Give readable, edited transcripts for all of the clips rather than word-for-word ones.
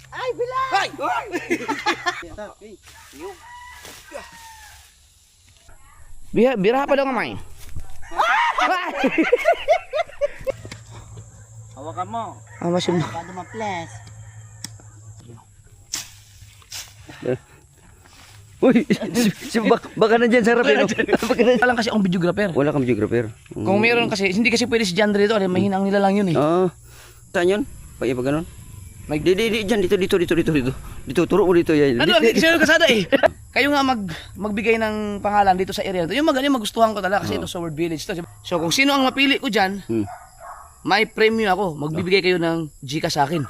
Ay, bilang! Ay! Bira pa daw kamay. Hawakan mo. Masin. Para ma-flash. Uy, baka nandyan sa rapero. Wala kasi akong videographer. Wala kang geographer. Kung meron kasi, hindi kasi pwede si John dito. Mahinang nila lang yun eh. Oo. Saan yun? Pag iba ganun? Di, dyan, dito. Dito, turo mo dito. Yan. Ano, kasi yung kasada eh. Kayo nga magbigay ng pangalan dito sa area. Yung magaling magustuhan ko talaga kasi ito sa World Village to. So kung sino ang mapili ko dyan, may premium ako. Magbibigay kayo ng Gcash sa akin.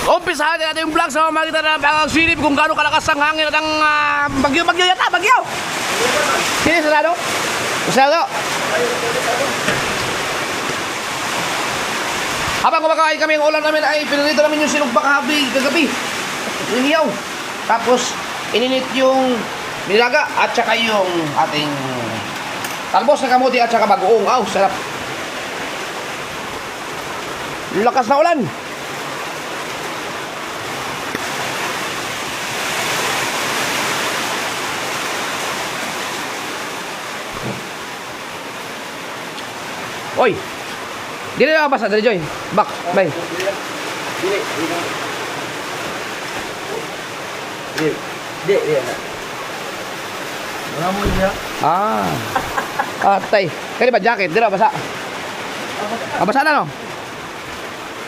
Umpisahan natin yung vlog sa makita na ang silip kung gaano kalakas ang hangin at ang bagyo yata, bagyo! Sino sarado? Sarado! Habang kumakain kami, ang ulam namin ay pinarito namin yung sinugba kagabi. Iniyaw. Tapos, ininit yung nilaga at saka yung ating talbos na kamuti at saka bagoong. Aw, sarap. Lakas na ulan. Oy! Dili na basa, dali Joy. Back, bye. Di. Wala mo niya. Atay. Kani ba jacket? Dili basa. Basa na no?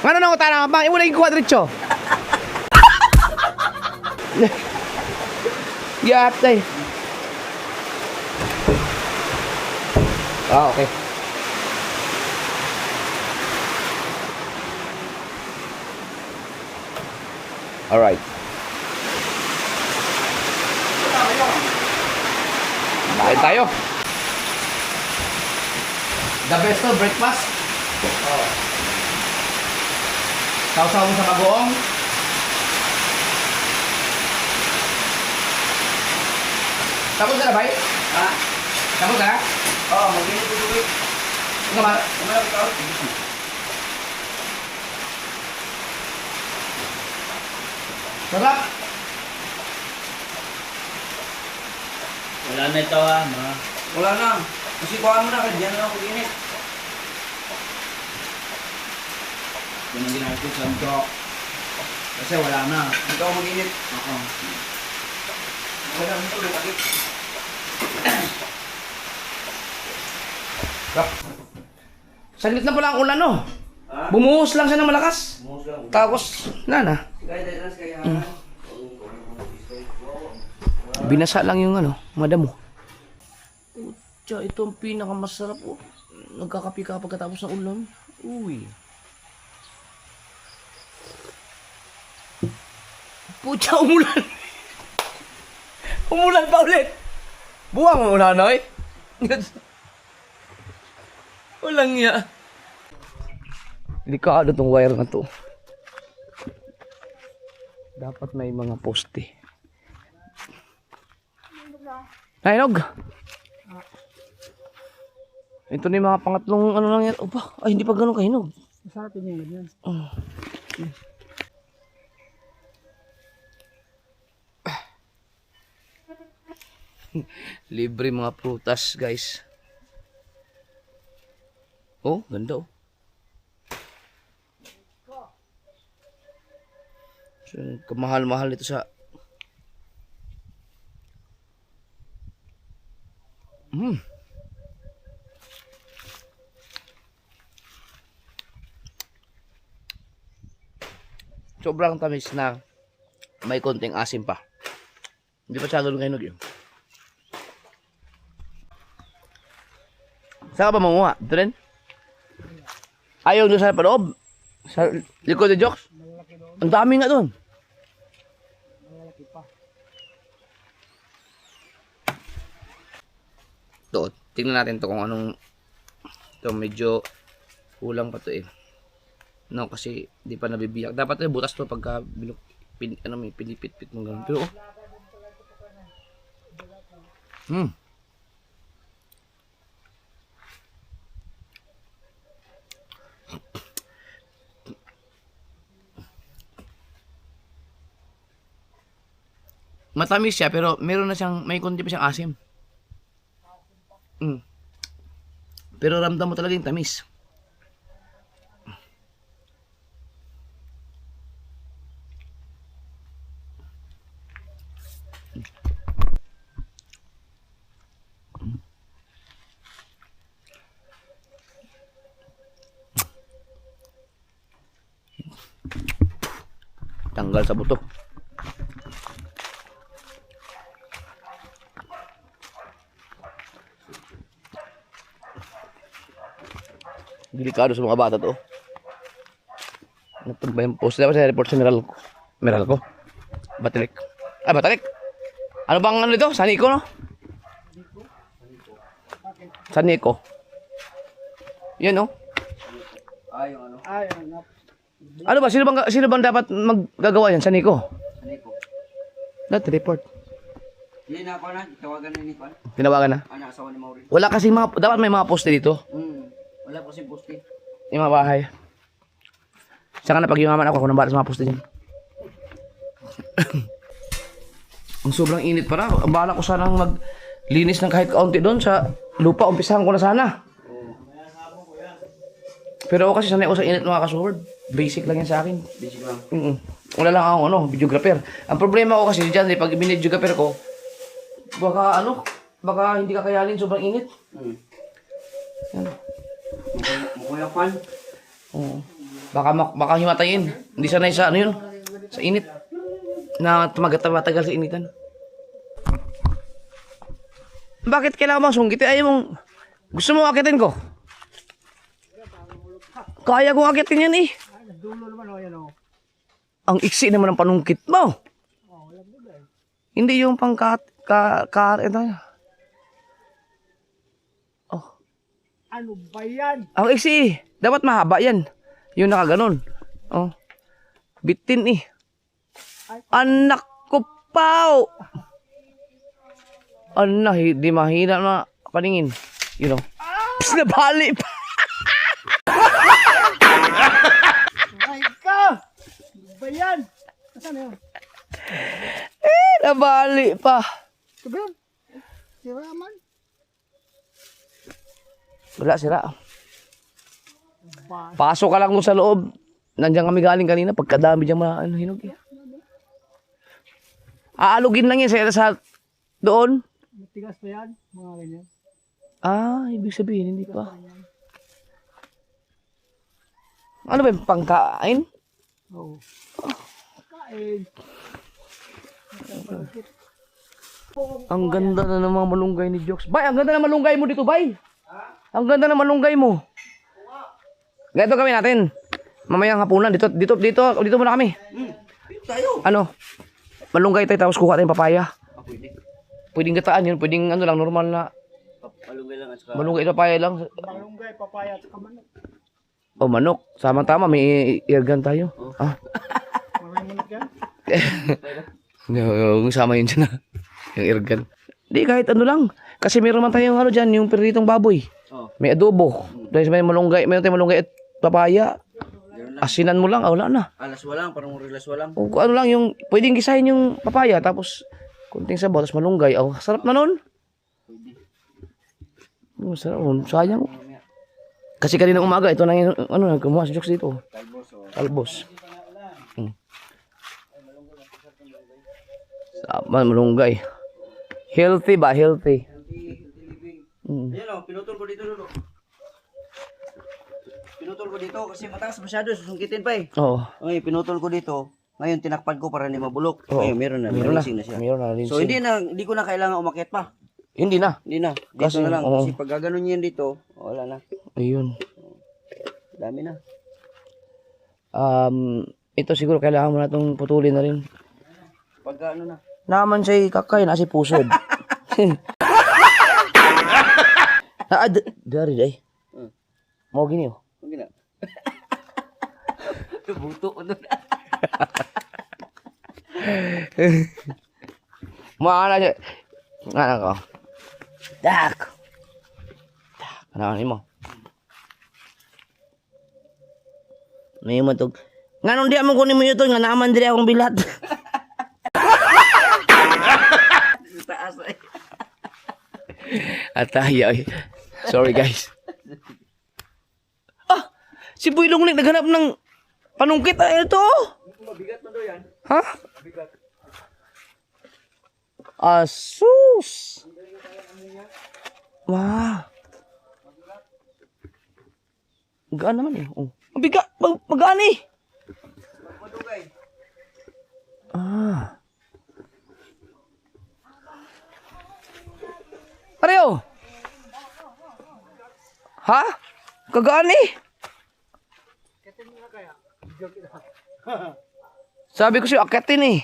Ngano na utara bang imo lagi kwadritso. Yatay. Okay. Alright. Kain tayo. The best of breakfast. Sausaw mo sa bagoong. Tapos ka na ba? Ha? Tapos ka na? Oo, mag-init ko tubig. Ikaw ba? Umalap ka. Sarap. Wala na ito ha, ma. Wala na. Kasi kuha mo na, kaya na ako mag-init. Yan ang ginagawa ko sa sandok. Kasi wala na. Ito ako mag-init. Oo. Wala na ito, lumagit. Saglit na pala ang ulan, no? Bumuhos lang siya ng malakas. Tapos, na. Binasa lang yung madamo. Utya, ito ang pinakamasarap oh. Nagkakapi ka pagkatapos ng ulan. Uy. Putya, umulan. Umulan pa ulit. Buwang ang ulan, oy. Walang iya. Delikado tong wire na to. Dapat may mga poste. Nainog. Ito na yung mga pangatlong lang yan. Opa, ay hindi pa ganun kahinog. Masarap yun yung ganyan. Libre mga prutas, guys. Oh, ganda oh. So, kamahal-mahal ito sa sobrang tamis na may konting asim pa. Hindi pa siya ganun kainog yun. Saan ka ba manguha? Ito rin? Ayaw doon sa paloob? Sa likod ng jokes? Ang dami nga doon. Ito, tingnan natin to kung anong ito medyo kulang pa to eh. No, kasi di pa nabibiyak. Dapat butas to pagka may pinipit-pit ng ganun. Pero Matamis siya, pero meron na siyang, may konti pa siyang asim. Mm. Pero ramdam mo talaga yung tamis. Tanggal sa buto. Delikado sa mga bata to. Ano ba yung post? Dapat sa report sa Meral ko. Batilik. Ah, Batilik. Ano bang ano ito? Saniko, no? Saniko. Yan, no? Ay, yung ano. Ano ba? Sino bang dapat maggagawa yan? Saniko. Dati report. Hindi na ako na, tawagan na ni Kwan. Tinawagan na. Ano, asawa ni Maureen. Wala kasi dapat may mga poste dito. Wala po si poste. Yung mga bahay. Saka na pag yumaman ako nang bata sa mga poste dyan. Ang sobrang init para. Ang bala ko sanang maglinis ng kahit kaunti doon sa lupa. Umpisahan ko na sana. Pero ako kasi sanay ako sa init mga kasword. Basic lang yan sa akin. Basic lang. Wala lang ako videographer. Ang problema ko kasi dyan, pag binidyograper ko, baka hindi kakayanin, sobrang init. Yan. Mukuya Kwan. Oo. Baka himatayin. Hindi sanay sa sa init. Na matagal sa initan. Bakit kailangan mong sunggitin? Ayaw mong, gusto mo akitin ko? Kaya kong akitin yan eh. Ang iksi naman ang panungkit mo. Hindi yung ito. Oh. Ano ba yan? Ang iksi, dapat mahaba yan. Yung nakaganon. Oh. Bitin eh. Anak ko pao. Anak, di mahina na paningin. You know. Psst, nabali pa. Ay ka! Ano ba yan? Nasaan na yun? Nabali pa. Ito ba yun? Sira man. Wala, sira. Pasok ka lang mo sa loob. Nandiyan kami galing kanina. Pagkadami dyan hinog eh. Aalugin lang yan sa doon. Matigas ba yan? Mga ganyan. Ah, ibig sabihin, hindi pa. Ano ba yung pangkain? Oo. Kain. Ang ganda na ng mga malunggay ni Jokes. Bay, ang ganda na malunggay mo dito, Bay. Ang ganda na malunggay mo. Ganito kami natin. Mamayang hapunan. Dito muna kami. Tayo. Ano? Malunggay tayo tapos kuha tayong papaya. Pwede. Pwedeng gataan yun. Pwedeng lang, normal na. Malunggay lang at saka. Malunggay papaya lang. Malunggay, papaya, at manok. O manok. Samang-tama, may irgan tayo. Ah. May manok yan? Yung sama yun dyan. Yung irgan. Di, kahit ano lang. Kasi meron man tayong dyan, yung piritong baboy. May adobo. Dahil may malunggay, mayroon tayong malunggay at papaya. Asinan mo lang, wala na. Alas walang, parang rilas walang. O ano lang yung, pwedeng gisahin yung papaya, tapos kunting sabaw, tapos malunggay. Oh, sarap na nun. Sarap, sayang. Kasi kanina umaga, ito na yung, kumuha si Jokes dito. Talbos. Sama, malunggay. Healthy ba? Healthy. Ayan o, pinutol ko dito dulo. Pinutol ko dito kasi mataas masyado, susungkitin pa eh. Oo. Okay, pinutol ko dito. Ngayon tinakpan ko para hindi mabulok. Oo. Ngayon meron na, Meron na. rinsing na siya. Meron na rinsing. So hindi ko na kailangan umakyat pa. Hindi na. Hindi na. Dito Kasi, na lang. oo. Kasi pag gaganon yan dito, wala na. Ayun. Dami na. Ito siguro kailangan mo na itong putulin na rin. Pagka ano na. Naman siya'y kakay na si pusod. Dari day. Mau gini oh. Huwag na. Buto ko doon. Maana siya. Ano ko? Dak. Ano mo? Ngayon mo ito. Nga nung di mo kunin mo ito, nga naman diri akong bilat. At tayo ay. Sorry guys. Ah! Si Boy Longling naghanap ng panungkit. Ay, ito. Mabigat na daw yan. Ha? Mabigat. Asus! Wow. Magaan naman eh. Oh. Mabigat. Magaan eh. Madugay. Ah. Pareho. Ha? Kagaan eh. Sabi ko sa'yo, akitin eh.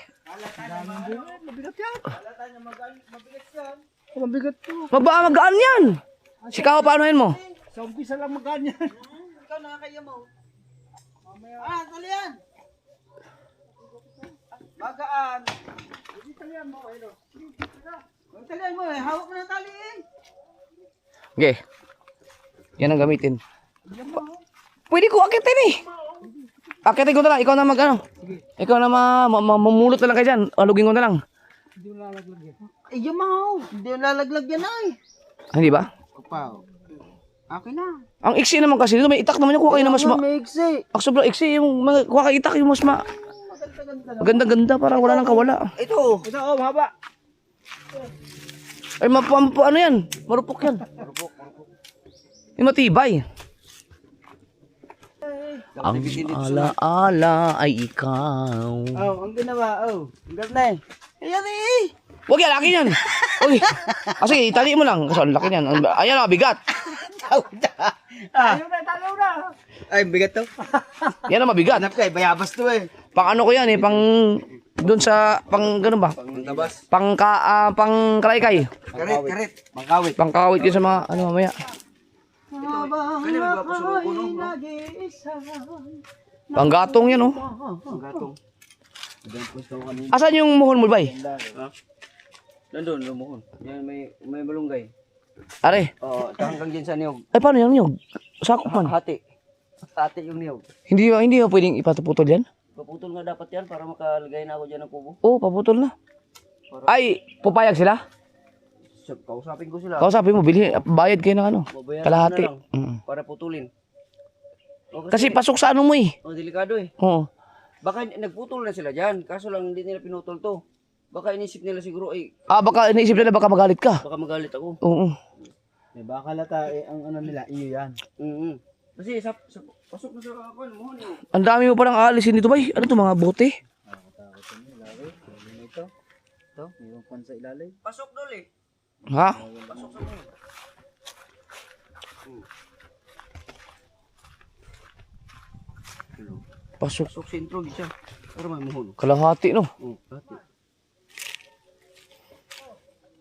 Mabigat yan. Mabigat to. Magaan yan. Sikaw, paanohin mo? Sa umpisa lang magaan yan. Ikaw nakakaya mo. Ah, tali yan. Magaan. Hindi talian mo, ayun. Ang talian mo eh. Hawak mo ng tali eh. Okay. Yan ang gamitin. Pwede ko akitin eh. Akitin ko na lang. Ikaw na mag ano. Ikaw na mamulot na lang kayo dyan. Alugin ko na lang. Hindi mo lalaglag yan. Eh, yung mga hindi yung lalaglag yan ay. Hindi ba? Kapaw. Akin na. Ang iksi naman kasi dito. May itak naman yung kuha kayo na mas May iksi. sobrang iksi. Yung mga kuha kayo itak yung mas ganda-ganda. Parang wala nang kawala. Ito. Ito, oh, mahaba. Ay, ano yan? Marupok yan. Yung matibay. Ang alaala ay ikaw. Oh, ang ginawa. Oh, ang ganda eh. Ayan eh. Huwag yan, laki yan. Uy. Sige, itali mo lang. Kasi ang laki yan. Ayan, mabigat. Ah. Ayun na, talo na. Ay, bigat to. Yan ang mabigat. Hanap ka eh. Bayabas to eh. Pang ano ko yan eh, pang doon sa pang ganun ba? Pangtabas. Pang karaykay. Karit, karit. Mangkawit. Pang kawit yun sa mga ano mamaya. Kanya magpapasulong ko no? Pang gatong yan oh. Ang gatong. Asan yung muhon mo bay? Nandun, lumuhon. Yan, may malunggay. Are. Oo, hanggang dyan sa niyog. Ay paano yung niyog? Sakop man. Hati. Hati yung niyog. Hindi mo pwedeng ipatuputol yan? Paputol nga dapat yan para makalagay na ako dyan ng kubo. Oo, paputol na. Ay, pupayag sila? Kausapin ko sila. Kausapin mo, bayad kayo ng ano? Babayaran Kalahati. ko na lang Mm. para putulin. O, Kasi pasok sa ano mo eh. delikado eh. Oo. Baka nagputol na sila dyan, kaso lang hindi nila pinutol to. Baka inisip nila siguro, Baka iniisip nila baka magalit ka. baka magalit ako. Oo. May bakalata eh. Ang ano nila. Iyo yan. Kasi pasok na sa kakuan, mohon yun. Ang dami mo parang aalisin dito bay. Ano to mga bote? Ito. Ito. May pan sa ilalim. Pasok dol eh. Ha? Pasok sa mohon. Pasok. Pasok sentro gid siya. Para may mohon. Kalahati no. Hati.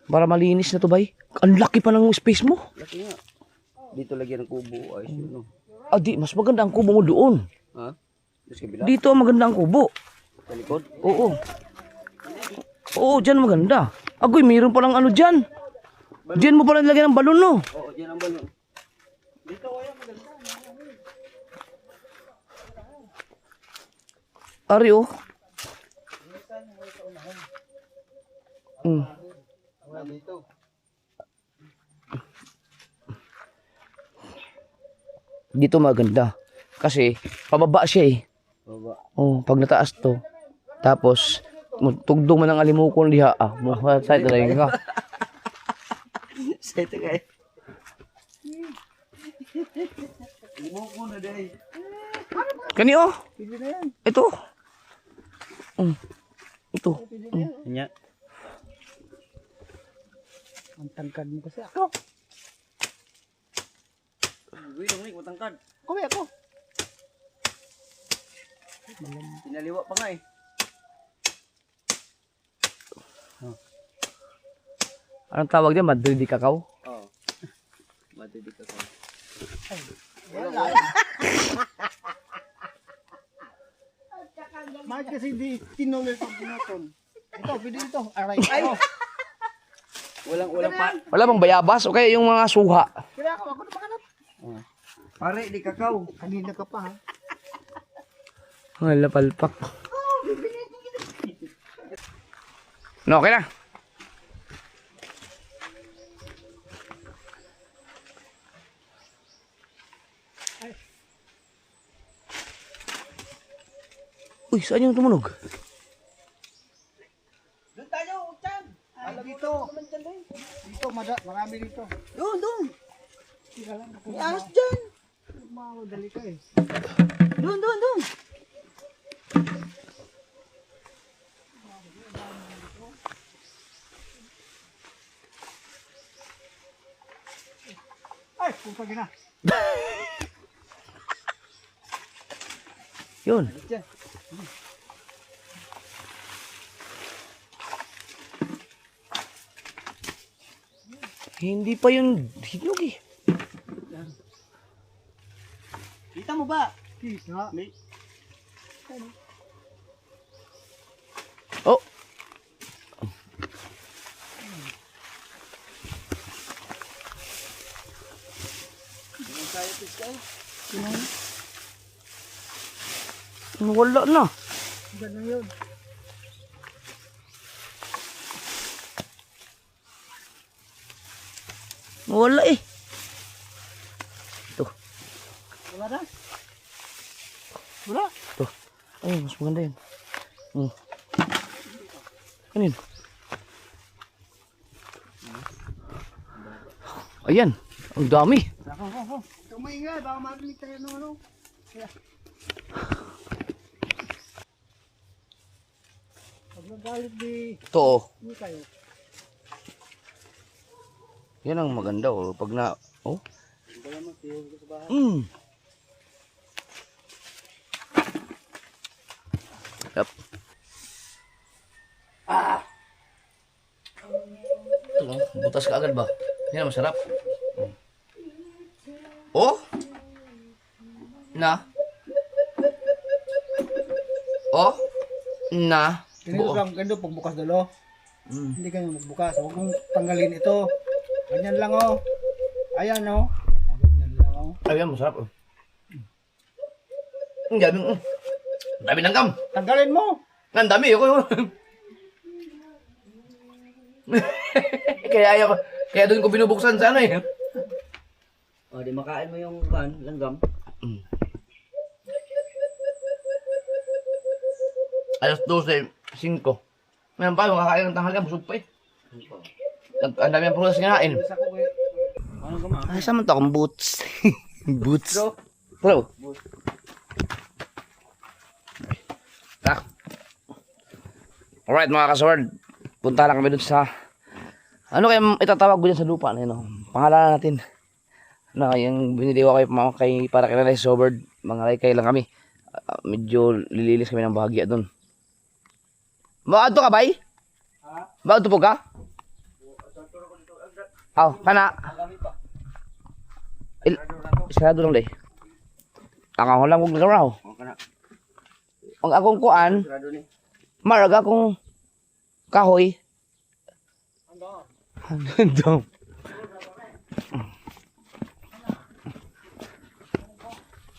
Para malinis na to bay. Ang laki pa ng space mo. Laki nga. Dito lagyan ng kubo, ayos yun, no? Di, mas maganda ang kubo mo doon. Ha? Dito kabila? Dito ang maganda ang kubo. Sa likod? Oo. Oo, dyan maganda. Agoy, mayroon palang ano dyan. Diyan mo pala nilagyan ng balon, no? Oo, dyan ang balon. Ari, oh. Dito. Dito maganda. Kasi, pababa siya eh. Baba. Oh, pag nataas to. Tapos, tugdong man ang alimukon diha. Side na lang ka. Sa ito kayo. Limuko na dahil. Kani, oh. Ito. Ito. Nya. Ang tangkad mo kasi ako. Uy, Dominic, matangkad. Kuwi ako. Pinaliwa pa nga eh. Anong tawag diyan? Madrid di kakao? Oo. Matidik ako. Bakit kasi di tinuloy pag pinutol? Ito, pwede ito. Aray. Ay! Walang pa. Wala bang bayabas? O kaya yung mga suha? Kaya ako na makanap. Pare, di kakao. Kanina ka pa ha. Wala palpak. No, okay na. Uy, saan yung tumunog? Doon tayo, Chan. Ay, dito. Dito, marami dito. Doon. May ahas dyan. Mamadali ka eh. Doon. Ay, pumpag na. Yun. Diyan. Hindi pa yun hinog eh. Kita mo ba? Kita. Oh. Wala na. Ganun yun. Wala eh. Ito. Wala na? Wala. Ito. Ay, mas maganda yun. Kanin. Ayan. Ang dami. Ito maingay, baka marinig tayo ng ano. Kaya. Pag nagalit Ito oh. di kayo. Yan ang maganda oh. Pag na... Oh. Yep. Ito lang. Butas ka agad ba? Yan ang masarap. Oh. Na. Oh. Na. Ganito pagbukas dalo. Hindi kayo magbukas. Huwag mong tanggalin ito. Ganyan lang oh. Ayan oh. Ganyan lang oh. Ayan, masarap oh. Ang dami. Ang dami ng gam. Tanggalin mo. Ang dami. Kaya ayaw ko. Kaya doon ko binubuksan sa ano eh. O, di makain mo yung langgam. Alas 12, 5. Ngayon pa, makakain ng tanghalian, busog pa eh. Ang dami ang prutas kinain. Ay, saan man to akong boots? Boots? Bro? Ah. Alright mga kasword, punta lang kami dun sa... Ano kaya itatawag ko dyan sa lupa na yun? Pangalanan natin. Ano yung biniliwa kay para kay Nanay Soberd. Mga kay lang kami. Medyo lililis kami ng bahagya dun. Maadto ka bay? Ha? Maadto po ka? Aw, kana. Isarado lang day. Ang ako lang huwag nagaraw. Ang akong kuan, marag akong kahoy. Hanggang.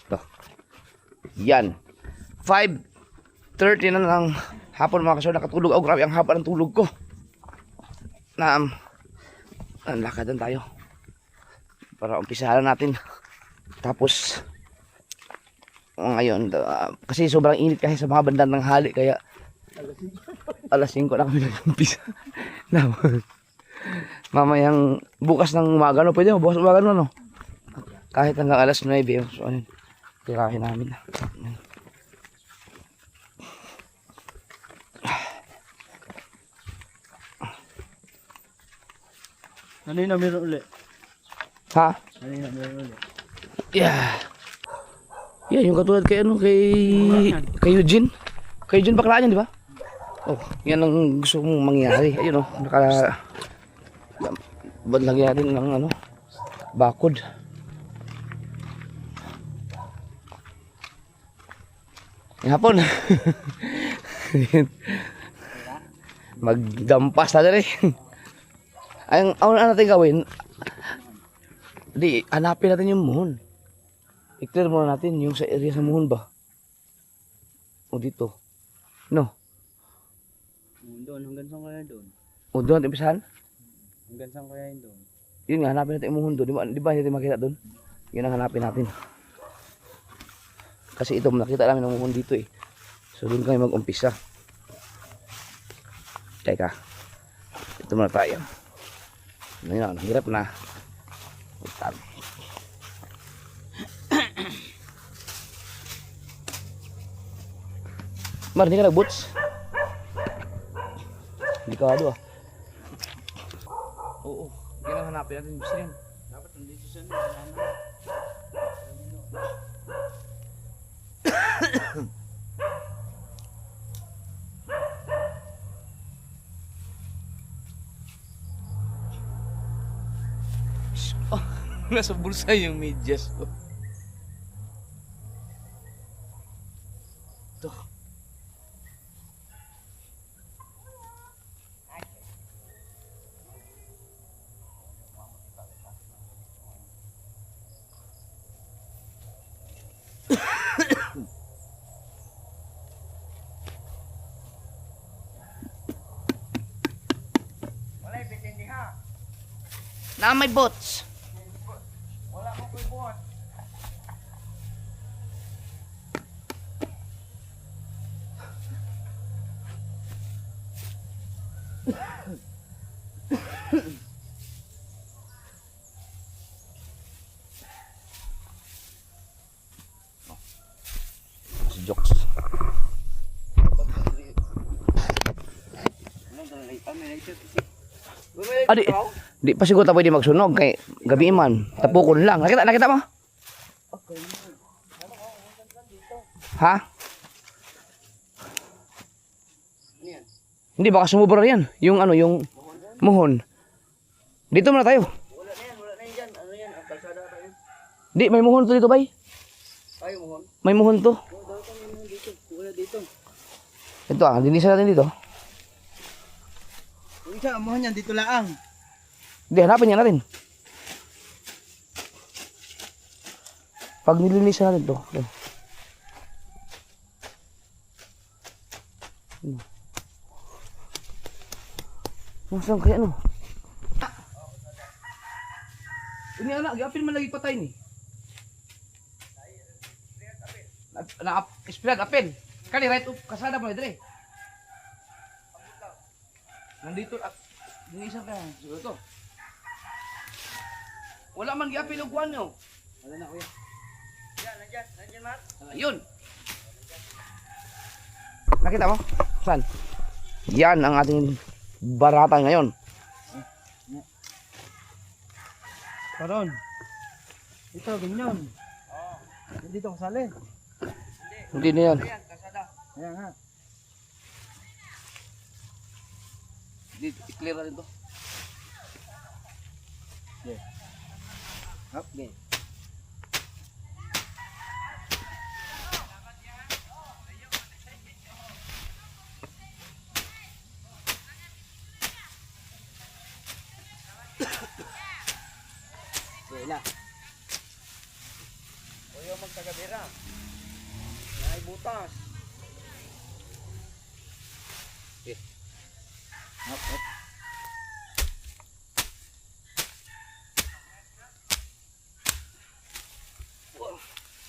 Ito. Yan. 5:30 na lang hapon mga kasyo, nakatulog ako. Grabe ang haba ng tulog ko. Lakadan tayo para umpisahan natin. Tapos ngayon kasi sobrang init kasi sa mga bandang ng hali, kaya alas 5 na kami nag-umpisa. Mamayang bukas ng umaga, no? Pwede mo bukas umaga, no? Kahit hanggang alas 9. So ayun, tirahin namin. Kanina meron ulit. Ha? Kanina meron ulit. Yeah. Yan yung katulad kay Eugene. Kay Eugene bakla yan, di ba? Oh, yan ang gusto kong mangyari. Ayun oh, lagyan natin ng ano, bakod. Hapon. Magdampas na rin. Ang natin gawin, hanapin natin yung muhon. I-clear muna natin yung sa area sa muhon ba? O dito. No? Doon, hanggang saan kaya doon? O doon natin pisahan? Hanggang saan kaya yun doon? Yun nga, hanapin natin yung muhon doon. Di ba hindi natin makita doon? Yun ang hanapin natin. Kasi ito, nakita namin ng muhon dito eh. So doon kami mag-umpisa. Teka. Ito muna tayo. Ngayon, hirap na. Utan. Mar, hindi ka nag-boots? Delikado ah. Oo. Hindi lang hanapin natin yung gusto yan. Dapat nandito siya. Oh, nasa bulsa yung medyas ko. Ito. Na may bots. Wala akong kuibuan. Si Jokes. Di pa siguro pwede magsunog kay gabi man. Tapukon lang. Nakita mo? Ha? Hindi baka sumubra yan. Yung ano, yung muhon. Dito muna tayo. Wala na yan dyan. Ano yan? Ang kalsada tayo. Di, may muhon to dito, bay. Tayo mo. May muhon to. Daw kami mo dito. Wala dito. Ito ah, linisan natin dito. Kung siya, amuhan yan, dito laang. Hindi, hanapin niya natin. Pag nilinisan natin to. Okay. Nasaan kaya ano? Ini anak, gapin man lagi patay ni. Spirat apel. Kali right up kasada mo dire. Nandito isa ka siguro to. Wala man giapil og kuan yo. Wala na kuya. Yan, nandyan Mat. Ayun. Nakita mo? Saan? Yan ang ating barata ngayon. Karon. Ito, ganyan. Dito kasali. Hindi na yan. Ayan nga. I-clear na rin to. Okay. Wala. Kuya magtagabira. Nay butas.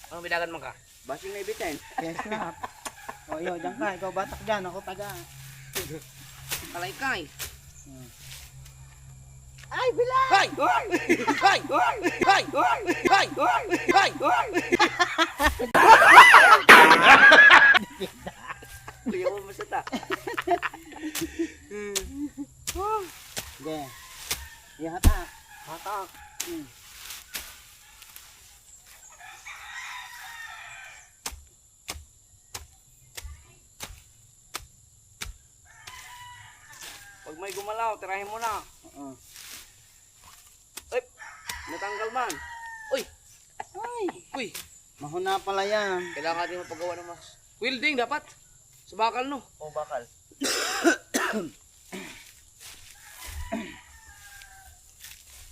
Anong bidagan mo ka? Basing na ibitin. Yes, snap. O, iyo, dyan ka. Ikaw batak dyan. Ako taga. Kalaykay. Ay, bila! Hay! Hay! Hay! Hay! Hay! Hay! Hay! Kuya mo masata. Sige. Iya, hatak. Hatak. Pag may gumalaw, tirahin mo na. Ay, natanggal man. Uy! Uy! Mahuna pala yan. Kailangan natin mapagawa ng mas welding dapat. Sa bakal no. O bakal.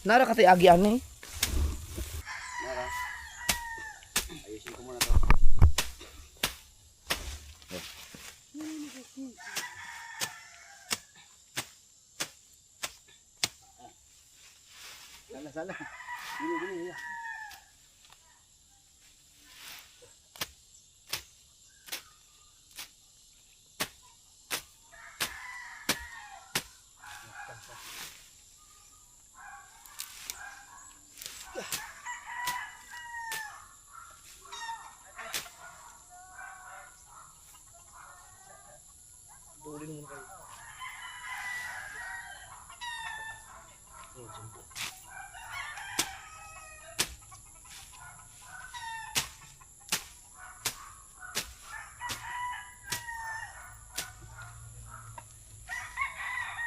Nara ka tayo agian eh. Nara. Ayusin ko muna to. Sala. Gini.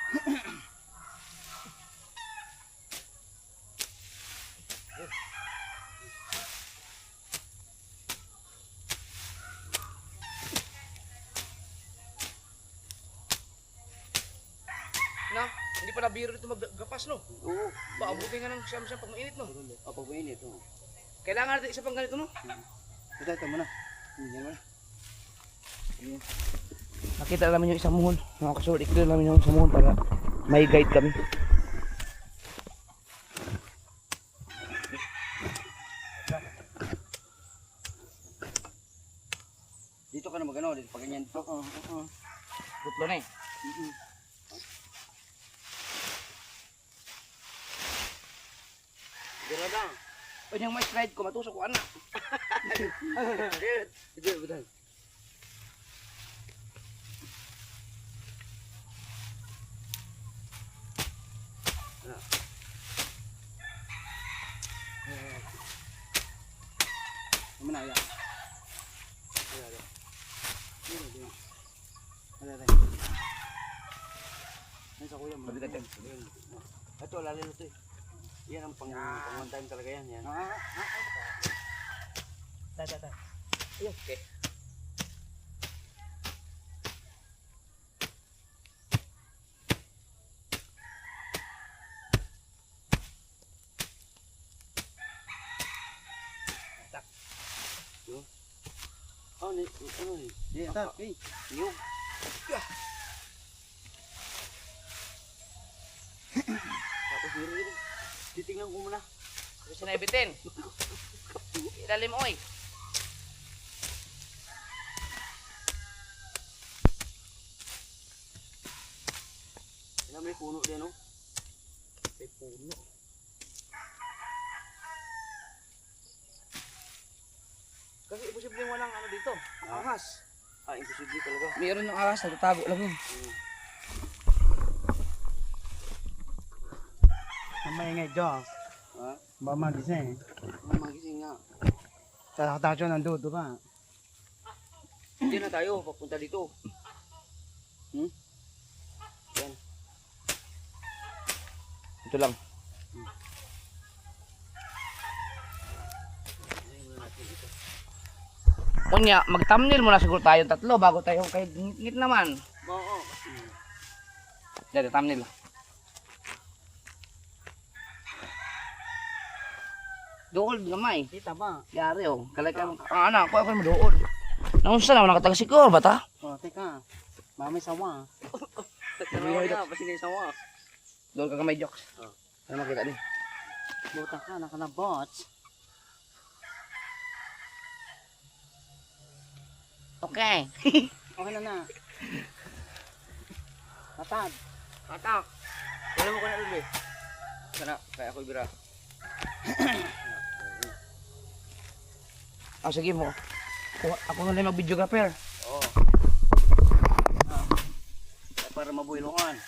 Na, hindi pala biro dito maggapas, no? Oo. Ba, abutin nga ng siyam-siyam pag mainit, no? Pag mainit, oo. Kailangan natin isa pang ganito, no? Ito muna. Yan muna. Nakita namin yung isang muhon. Mga kasunod, i-clear namin yung isang muhon para may guide kami. Dito ka na magano, dito pag ganyan. Oo. Putlo na eh. Dira na. Pwede yung may slide ko, matusok ko anak. Dito, betul. Mana ya? Ada. Ada. Ini sa kuya mo. Ito lalim ito eh. Yan ang pang one time talaga yan. Yan. Okay. Oh, ni ano ni? Yan. Niyog. Tapos dito. Titingnan ko muna. Gusto na ibitin. Ilalim oy. Yan may puno din, no? May puno. Kasi imposible walang ano dito. Ahas. Imposible talaga. Meron ng ahas, natatago lang yun. Maingay dyan. Ha? Ba magising. Magising nga. Tatakot nandito ka. Hindi na tayo, papunta dito. Yan. Ito lang. Kunya, mag-thumbnail muna siguro tayo tatlo bago tayo kay ngit naman. Oo. Dito, thumbnail. Dool gamay. Kita ba? Yari oh. Kalay ka. Ang anak ko mo dool. Naunsa na nakataga-siguro ba ta? O, teka. Mami sawa. Tanaw na, pasinisawa. Dool ka gamay jokes. Ano makita ni? Buta ka, nakanabots. Okay. Okay na na. Tatad. Atak. Wala mo ka na ulit. Sana, kaya ako ibira. Ah, sige mo. Ako na lang mag-videographer. Oo. Para mabuhiluan.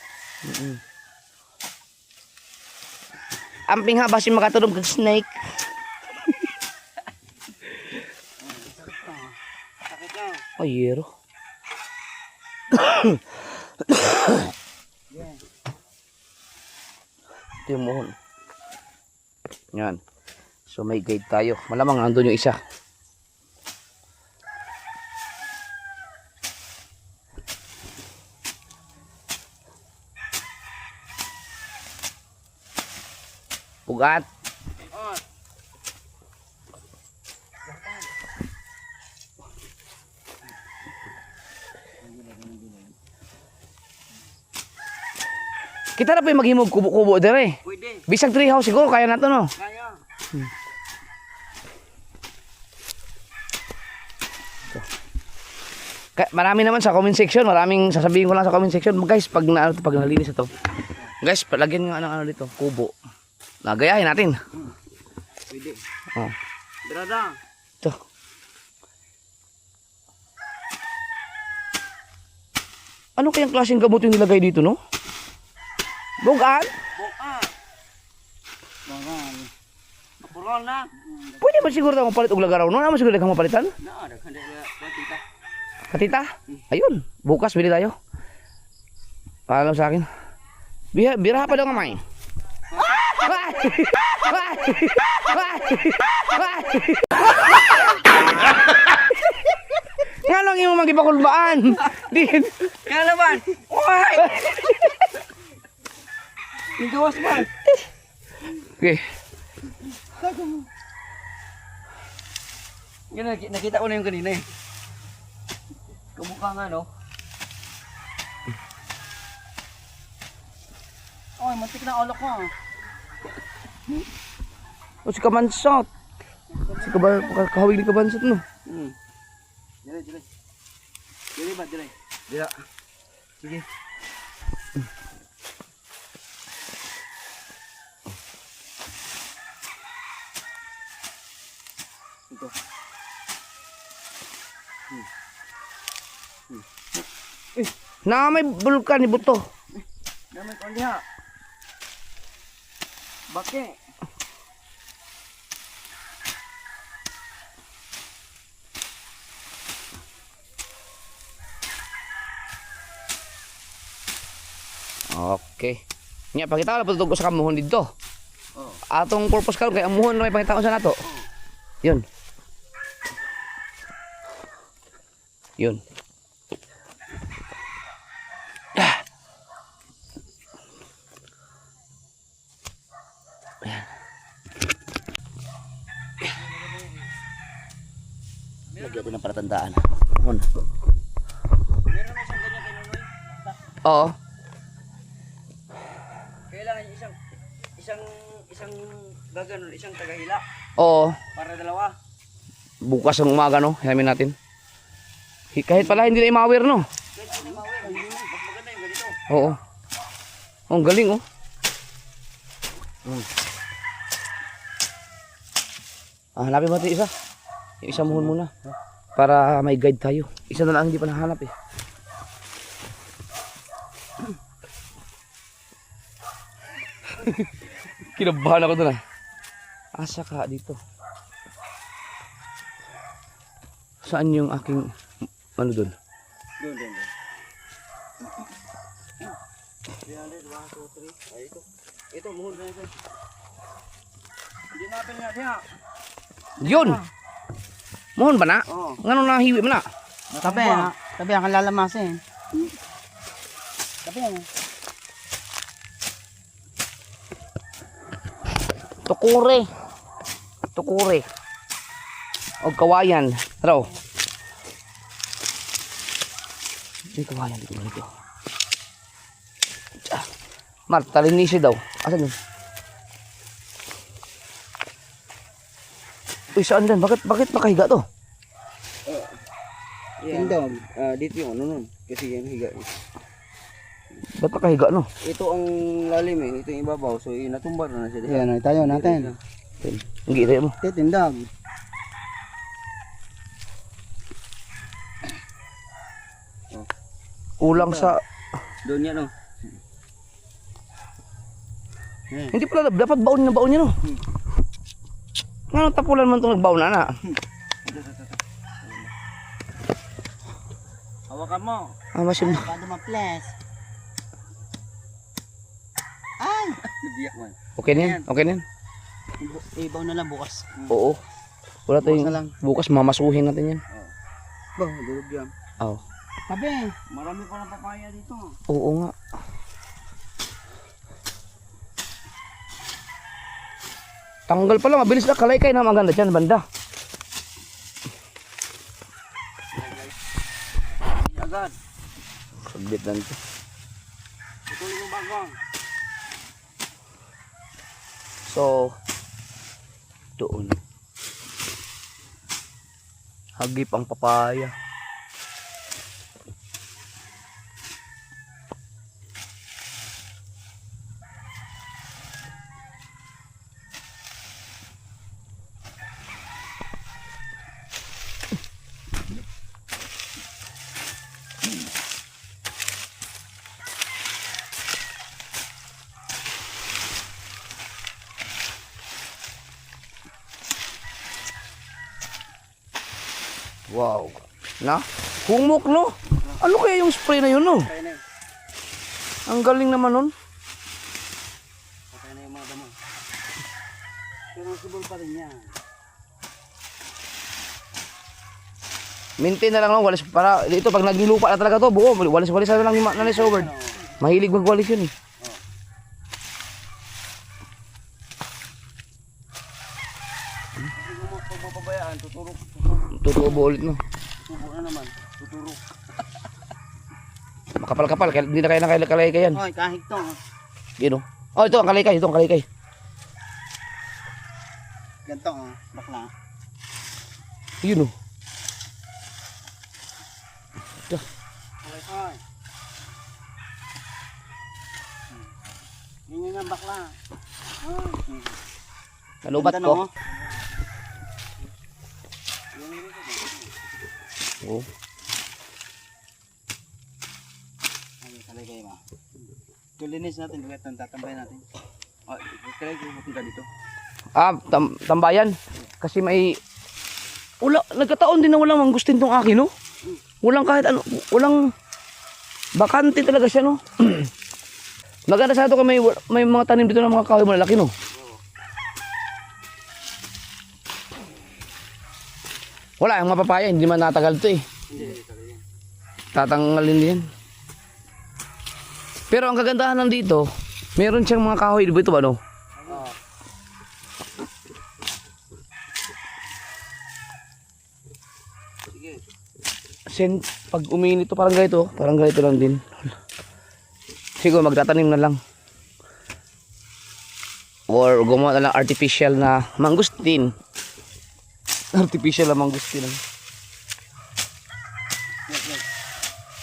Amping ha, basi makatulog kag snake. Sakit lang. Ay, yero. Ito yung muhon. Yan. So may guide tayo. Malamang nandun yung isa. Pugat. Kita na pa yung maghimog kubo-kubo dire. Pwede. Bisag tree house siguro kaya na to no. Kaya. Marami naman sa comment section, maraming sasabihin ko lang sa comment section, guys, pag nalinis ito. Guys, palagyan nga ng ano dito, kubo. Nagayahin natin. Pwede. Oh. Berada. Ito. Ano kayang klaseng gamot yung nilagay dito, no? Bugaan? Bukan. Bukan. Mapural na. Pwede ba siguro tayo mapalit og lagaraw, no? Naman siguro tayo mapalitan? Na, ada kan dia kita. Katita? Ayun, bukas bili tayo. Paalam sa akin. Bira pa daw kamay. Nga lang yung magipakulbaan. Di. Nga naman. Why? Gawas pa. Okay. Yan, nakita ko na yung kanina eh. Kamukha nga, no? Ay, matik na ulo ko. O si Kamansot. Si kahawig ni Kamansot no. Dire. Dire ba, dire? Dira. Sige. Ito. Na may bulkan ni buto. Damay ko diha. Bake. Okay. Nya pakita na patutog ko sa kamuhon dito. Atong purpose karon kay amuhon na may pangitaon sa nato. Yun. Yun. Lagyan ko ng palatandaan. Amuhon. Meron na siyang ganyan kay Nonoy. Oo. Kailangan isang gaganon, isang tagahila Oo. para dalawa. Bukas ng umaga no, yamin natin. Kahit pala hindi na imawir no. Kasi hindi mawin, mas maganda yung ganito. Oo. Oh, ang galing oh. Hanapin mo natin isa. Yung isa muhon muna. Para may guide tayo. Isa na lang hindi pa nahanap eh. Kinabahan ako doon ah. Asa ka dito? Saan yung aking ano doon? Doon. 300, 1, 2, 3. Ay, ito. Ito, muhon na ito. Hindi natin nga diha. Yun! Mohon ba na? Oo. Ngano na hiwi mo na? Tabi ha. Tabi ang lalamasin. Tabi ha. Tukure. Tukure. O kawayan. Raw. May kawayan dito dito. Mar, talinisi daw. Asan yun? Uy, saan din? Bakit nakahiga to? Tindog. Dito yung ano nun. Kasi yan higa. Ba't nakahiga no? Ito ang lalim eh. Ito yung ibabaw. So natumba na siya. Yan, tayo natin. Ang gila mo. Titindag. Kulang sa... Doon yan oh. Hindi pala dapat baon niya no? Nga tapulan man itong nagbaon na. Hawakan mo. Masim. Paano ma-flash? Ay! Nabiyak man. Okay na yan? Okay na yan? Ibaw na lang bukas. Oo. Wala tayong... na lang. Bukas mamasuhin natin yan. Ba, durog yan. Oo. Tabi. Marami pa ng papaya dito. Oo nga. Tanggal pa lang, mabilis na kalaykay na maganda dyan, banda. Agad. Sagbit na ito. Ito yung bagong. So, doon. Hagip ang papaya. Wow. Na? Humok no? Ano kaya yung spray na yun no? Kaya na yun. Ang galing naman nun. Pero sibol pa rin yan. Maintain na lang, no? Walis para dito pag naglilupa na talaga to, buo, walis-walis na lang yung nanay sa over. Mahilig magwalis yun eh. Kung mapabayaan, tuturok. Tutubo ulit no. Tutubo na naman. Tuturok. Makapal-kapal, kaya hindi na kaya nakalaykay yan. Oy, kahig to. Yun oh. Oh, ito ang kalaykay, ito ang kalaykay. Ganto, bakla. Yun oh. Oy. Yun ang bakla. Nalubat Ganda, ko. no? Oh. Ay, kalagay ba? Tulinis natin, ulit ang tatambay natin. Oh, kalagay ko mapunta dito. Ah, tambayan. Kasi may nagkataon din na walang mangustin tong akin, no? Walang kahit ano, walang bakante talaga siya, no? Maganda sa ito kung may mga tanim dito ng mga kahoy malalaki, no? Wala, yung mapapaya, hindi man natagal ito eh. Tatanggalin din yan. Pero ang kagandahan nandito, meron siyang mga kahoy dito ba, no? Sen, pag uminit to parang ganito lang din. Siguro magtatanim na lang. Or gumawa na lang artificial na mangustin. Artificial na mangustin.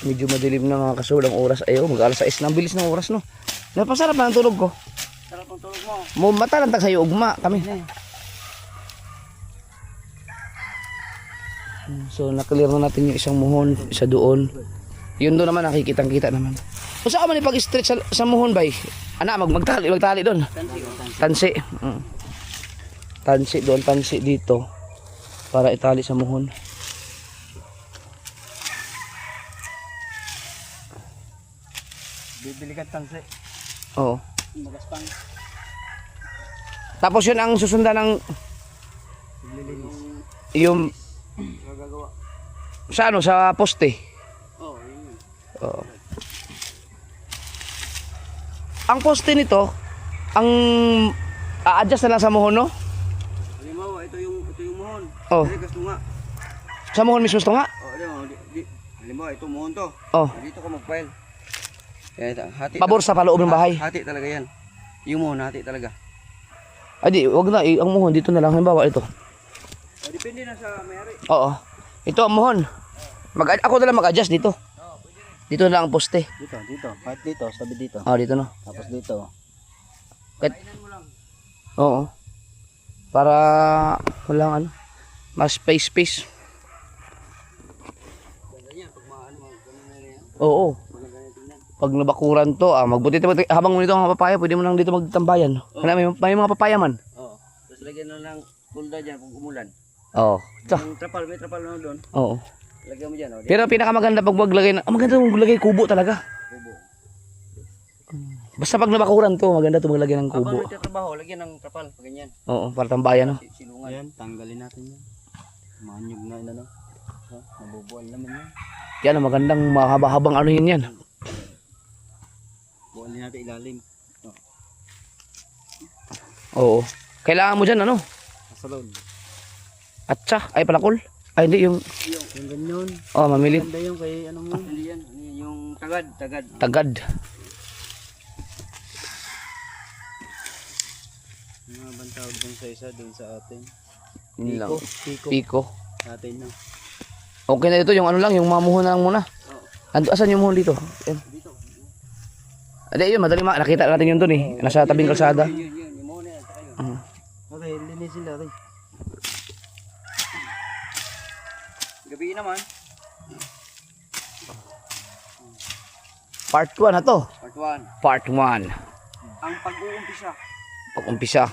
Medyo madilim na mga kasulang oras. Ayaw, mag-alas 6 na. Ang bilis ng oras, no? Napasarap na ang tulog ko. Sarap ang tulog mo. Matalantag sa'yo, ugma kami. So, naklear na natin yung isang muhon, isa doon. Yun doon naman, nakikitang-kita naman. O saan ka man ipag-stretch sa muhon, bay? Ana, magtali doon. Tansi. Tansi doon, tansi dito. Para itali sa muhon. Bibili ka tansi. Oo. Magaspang. Tapos yun ang susundan ng yung Gagawa. sa ano, sa poste. Oh, yun. Oo. Ang poste nito, ang a-adjust na lang sa muhon, no? Halimbawa, ito yung muhon. Oh. Dili kas tunga. Sa muhon mismo ito nga? Oh, halimbawa, ito muhon to. Oh. Dito ka mag-file. Kaya hati. Pabor sa paloob ng bahay. Hati talaga yan. Yung muhon, hati talaga. Ay di, wag na. Ang muhon dito na lang. Halimbawa ito. Oh, depende na sa mayari. Oo. Ito ang muhon. Ako na lang mag-adjust dito. Dito na lang ang poste. Dito. Kahit dito, sabi dito. Oh, dito na. Tapos dito. Oo. Para walang ano. Mas space. Oo. Pag nabakuran to, magbuti tayo habang nito ang papaya, pwede mo lang dito magtambayan. May mga papaya man. Oo. Tapos lagyan na lang pulda dyan kung umulan. Oo. Ito. Yung trapal, may trapal na doon. Oo. Lagyan mo dyan. Oh, Pero pinakamaganda pag maglagay maganda maglagay kubo talaga. kubo. Basta pag nabakuran to, maganda to maglagay ng Habang kubo. nagtatrabaho, lagyan ng trapal. Ganyan. Oo, para tambayan, no? Silungan. Ayan, tanggalin natin yan. Manyog na yun, ano. Nabubuan naman yan. Yan ang magandang mahaba-habang ano yun yan. Buwan natin ilalim. Oo. Kailangan mo dyan, ano? Kasalon. Atsa, ay palakol. Ay, hindi, yung... Yung ganyan. Oh, mamilit. Ganda yung kay ano mo. Hindi yan. Yung tagad. Tagad. Yung mga bantawag dun sa isa, dun sa atin. Yun lang. Piko. Piko. Atin na. Okay na ito, yung ano lang, yung mamuhon na lang muna. Asan yung muhon dito? Yan. Dito. Ade, yun, madali nakita natin yun dun eh. Nasa tabing kalsada. Yun. Yung muna yan. Saka yun. Okay, linisin natin. Gabi naman. Part 1 na to. Part 1. Part 1. Ang pag-uumpisa. Pag-umpisa.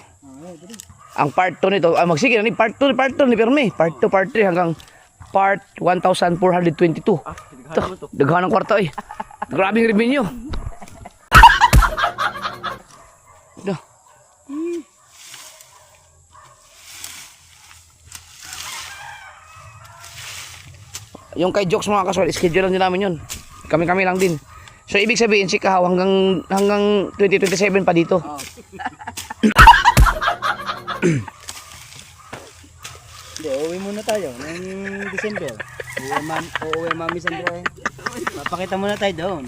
Ang part 2 nito, magsige na ni part 2 ni Perme. Part 2, part 3 hanggang part 1,422. Daghan ng kwarta eh. Grabing revenue. yung kay Jokes mga kaswal, schedule lang din namin yun. Kami-kami lang din. So ibig sabihin si Kahaw hanggang 2027 pa dito. Oh. Hindi, uuwi muna tayo ng December. Uuwi Mami Sandra. Papakita muna tayo doon.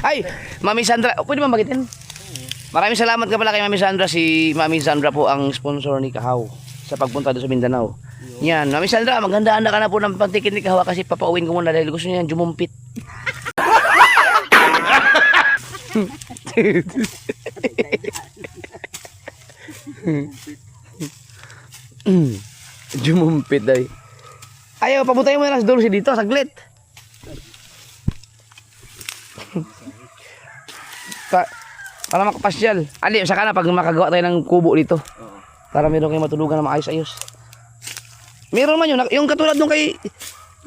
Ay, Mami Sandra, pwede ba magitin? Maraming salamat ka pala kay Mami Sandra. Si Mami Sandra po ang sponsor ni Kahaw sa pagpunta doon sa Mindanao. Yan, Mami Sandra, maghandaan ka na po ng pagtikin ni Kahaw kasi papauwiin ko muna dahil gusto niya jumumpit. Jumumpit ay. Ayaw, pabutayin mo na lang si dito, saglit. Para makapasyal. Ali, saka na pag makagawa tayo ng kubo dito. Para meron kayong matulugan na maayos-ayos. Meron man yun. Yung katulad nung kay...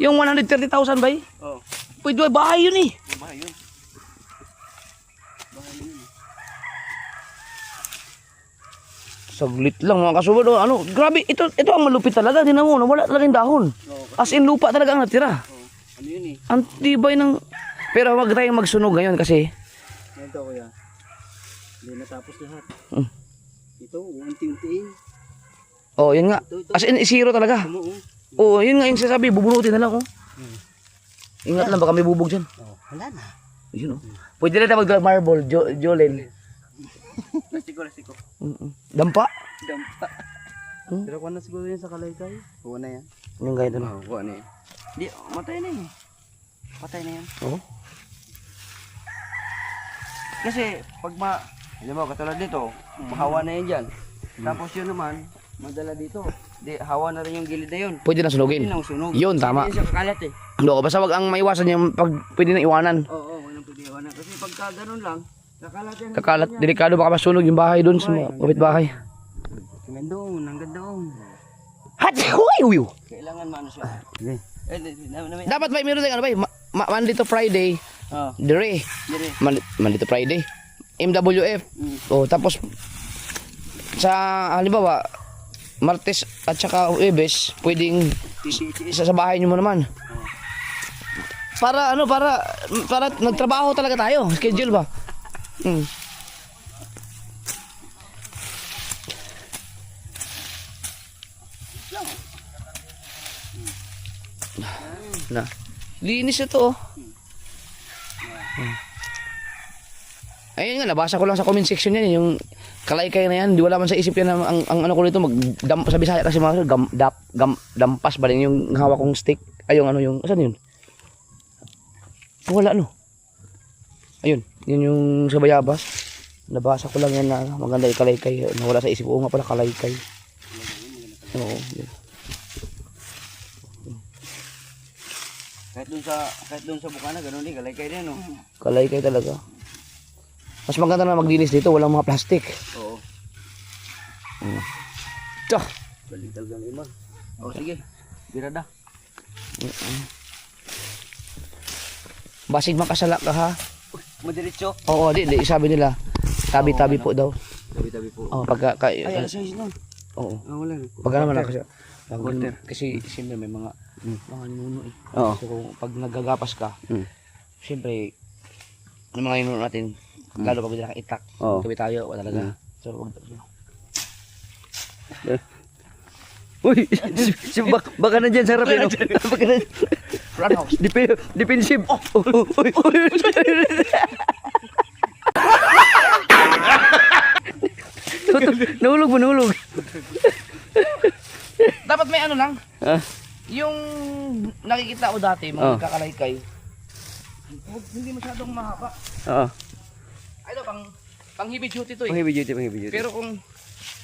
Yung 130,000 ba eh? Oo. Pwede ba? Bahay yun eh. Bahay yun. Saglit lang mga kasubad. Oh, ano, grabe, ito ang malupit talaga. Di na mo, wala talagang dahon. As in lupa talaga ang natira. Ano yun eh? Ang tibay ng... Pero wag tayong magsunog ngayon kasi... Ganito kuya. Hindi natapos lahat. Mm. Ito, unti-untiin. Oh, yun nga. As in, zero talaga. Tumuo. Oh, yun nga yung sasabi. Bubunutin na lang, oh. Ingat lang, baka may bubog dyan. Oh, wala na. Yun, oh. Pwede na tayo mag-marble, Jolene. Lastiko. Dampa. Dampa. Pero kuha na siguro yun sa kalaykay. Kuha na yan. Yung gaya doon. Kuha na yan. Di, matay na eh. Patay na yan. Oh. Kasi pag alam mo, katulad dito, hawa na yan dyan. Tapos yun naman, madala dito. Di, hawa na rin yung gilid na yun. Pwede na sunugin. Pwede na sunog. Yun, tama. Hindi siya kakalat eh. No, basta wag ang maiwasan yung pag pwede na iwanan. Oo, walang pwede iwanan. Kasi pagka ganun lang, kakalat yan. Kakalat, delikado baka masunog yung bahay doon sa mga kapitbahay. Hanggang doon, hanggang doon. Hati, huy, huy. Kailangan maano siya. Dapat ba meron tayong ano ba? Monday to Friday, dire. Dire. Monday to Friday. MWF. Oh, tapos sa halimbawa Martes at saka Huwebes, pwedeng sa bahay niyo mo naman. Para ano, para nagtrabaho talaga tayo, schedule ba? Na. Linis ito, oh. Ayun nga, nabasa ko lang sa comment section yan, yung kalaykay na yan, di wala man sa isip yan na ang ano ko nito, sa Bisaya kasi mga dampas ba rin yung hawak kong stick, ay yung ano yung, saan yun? Wala no. Ayun, yun yung sa bayabas, nabasa ko lang yan na maganda yung kalaykay, nawala sa isip, oo nga pala kalaykay. Oo, yun. Kahit doon sa Bukana, ganun din, kalaykay din, no? Kalaykay talaga. Mas maganda na maglinis dito, walang mga plastic. Oo. Tah. Galing talaga ni Iman. O sige, birada. Basig makasala ka ha. Madiretso. Oo, di sabi nila. Tabi-tabi po daw. Tabi-tabi po. Oh, pagka Ay, alas 6 nun. oo. Wala. Pagka naman kasi Quarter. kasi siyempre may mga ninuno eh. Oo. So kung pag naggagapas ka, siyempre yung mga ninuno natin, lalo pag hindi nakaitak, Oo. gabi tayo, wala talaga. So wag Uy, baka na dyan, sarap yun. Baka na run house. defensive. Uy. Nahulog. Dapat may ano lang, Ah, yung nakikita ko dati, Oo. mga kakalaykay, hindi masyadong mahaba. oo. Ay, ito, pang heavy duty to eh. Pang heavy duty. Pero kung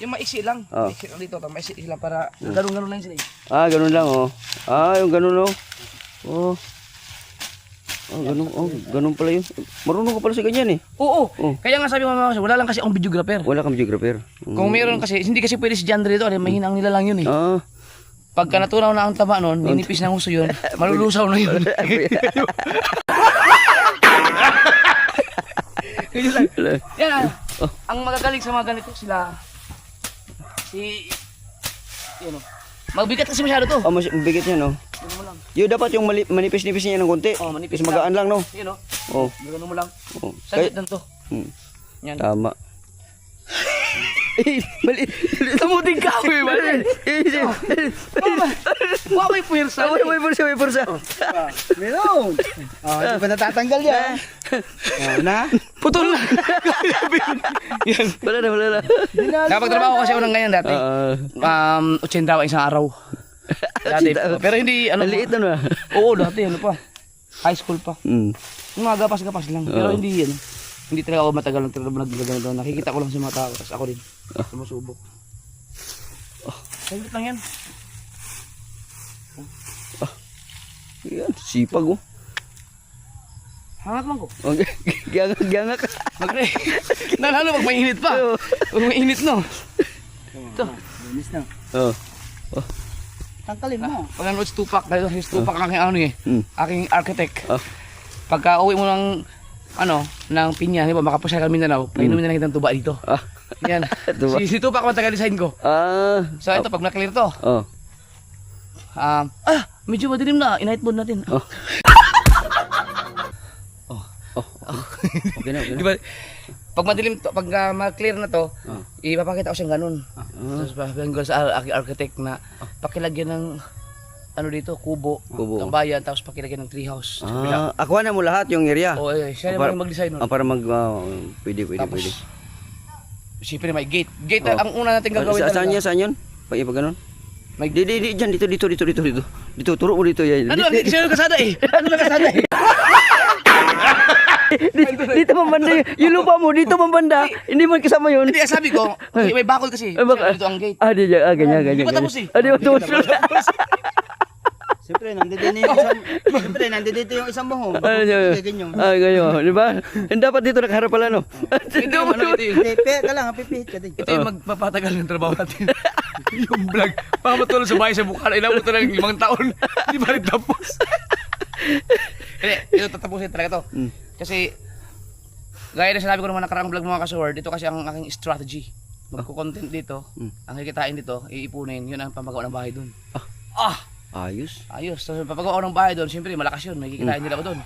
yung maiksi lang, Oo. maiksi lang dito, maiksi lang para ganun-ganun lang sila eh. Ah, ganun lang, oh. Ah, yung ganun, oh. Oh. Ganun pala yun. Marunong ka pala sa ganyan, eh. Oo, Oo. kaya nga sabi ko mga wala lang kasi akong videographer. Wala kang geographer. Kung meron kasi, hindi kasi pwede si Jandre dito, mahinang nila lang yun eh. Ah. Pagka natunaw na ang taba nun, ninipis ng huso yun, malulusaw na yun. Yan, ang magagaling sa mga ganito sila, yun o, Magbigat kasi masyado to. Oh, mas bigat yan, oh. Gano'n mo lang. Yung dapat yung manipis-nipis niya ng konti. Oh, manipis Kasi magaan lang, no? Yun, no? Oh. Gano'n mo lang. Oh. Saglit lang to. Hmm. Yan. Tama. Eh, mali. Samuding ka, mali. Wala may puwersa. May pursa, may pursa. Meron. Oh, hindi pa natatanggal yan. Oh, na? Putol na. Yan. Wala na, wala na. Nakapagtrabaho kasi ako ng ganyan dati. 80 daw isang araw. Dati. Pero hindi, ano Ang liit na, no? Oo, dati, ano pa. High school pa. Hmm. Yung mga gapas-gapas lang. Pero hindi yan. Hindi talaga ako matagal nagganito. Nakikita ko lang sa mga tao. Tapos ako rin. Sumusubok. Saglit lang yan. Yan, sipag, oh. Hangat man ko. Okay. Giyangak. Magre. Nalalo pag mainit pa. Pag mainit, no? Ito. Linis na. Oh. Tangkalin mo. Pag ano, stupak. Dahil si stupak ang aking ano eh. Aking architect. Oh. Pagka uwi mo ng ano, ng pinya, di ba, makapasya kami Mindanao, painumin na kitang tuba dito. Ah. Yan. Tuba. Si tupak matagal design ko. Ah. So ito, pag na-clear to, Oh. medyo madilim na, i-night mode natin. Oh. Okay na, okay Di na. ba? Pag madilim to, pag ma-clear na to, ipapakita ko siyang ganun. Tapos sabihin ko sa aking architect na pakilagyan ng ano dito, kubo, Kubo. tambayan, tapos pakilagyan ng treehouse. Akuha na mo lahat yung area. Oo, siya Para- naman mag-design nun. Para pwede. Tapos, Pwede. siyempre may gate. Gate, Oh. ang una natin gagawin Saan talaga. yan? Saan yun? Pag ganun? May Di, dyan, dito. Dito, turo mo dito yan. Ano, siya yung kasada eh. Ano na kasada eh. Dito mambanda yung lupa mo, dito mambanda. Hindi man kasama yun. Hindi, sabi ko, may bakol kasi. Dito ang gate. Di dyan, ganyan. Di ba tapos eh? Di ba tapos? Siyempre, nandito yung isang buhong. Ganyan. Ganyan, di ba? Dapat dito nakaharap pala, no? Ito yung ano, ito yung... Pepe ka lang, pipihit ka din. Ito yung magpapatagal ng trabaho natin. Yung vlog. Pamatulong sa bahay sa Bukana. Inabot na ng 5 taon. Hindi ba rin tapos? Hindi, ito tatapusin talaga to. Kasi, gaya na sinabi ko naman nakaraang vlog mga kasuward, ito kasi ang aking strategy. Magko-content dito, ang kikitain dito, iipunin, yun ang pamagawa ng bahay doon. Ayos. Ayos. So, papagawa ko ng bahay doon, siyempre malakas yun, nakikitain nila ko doon.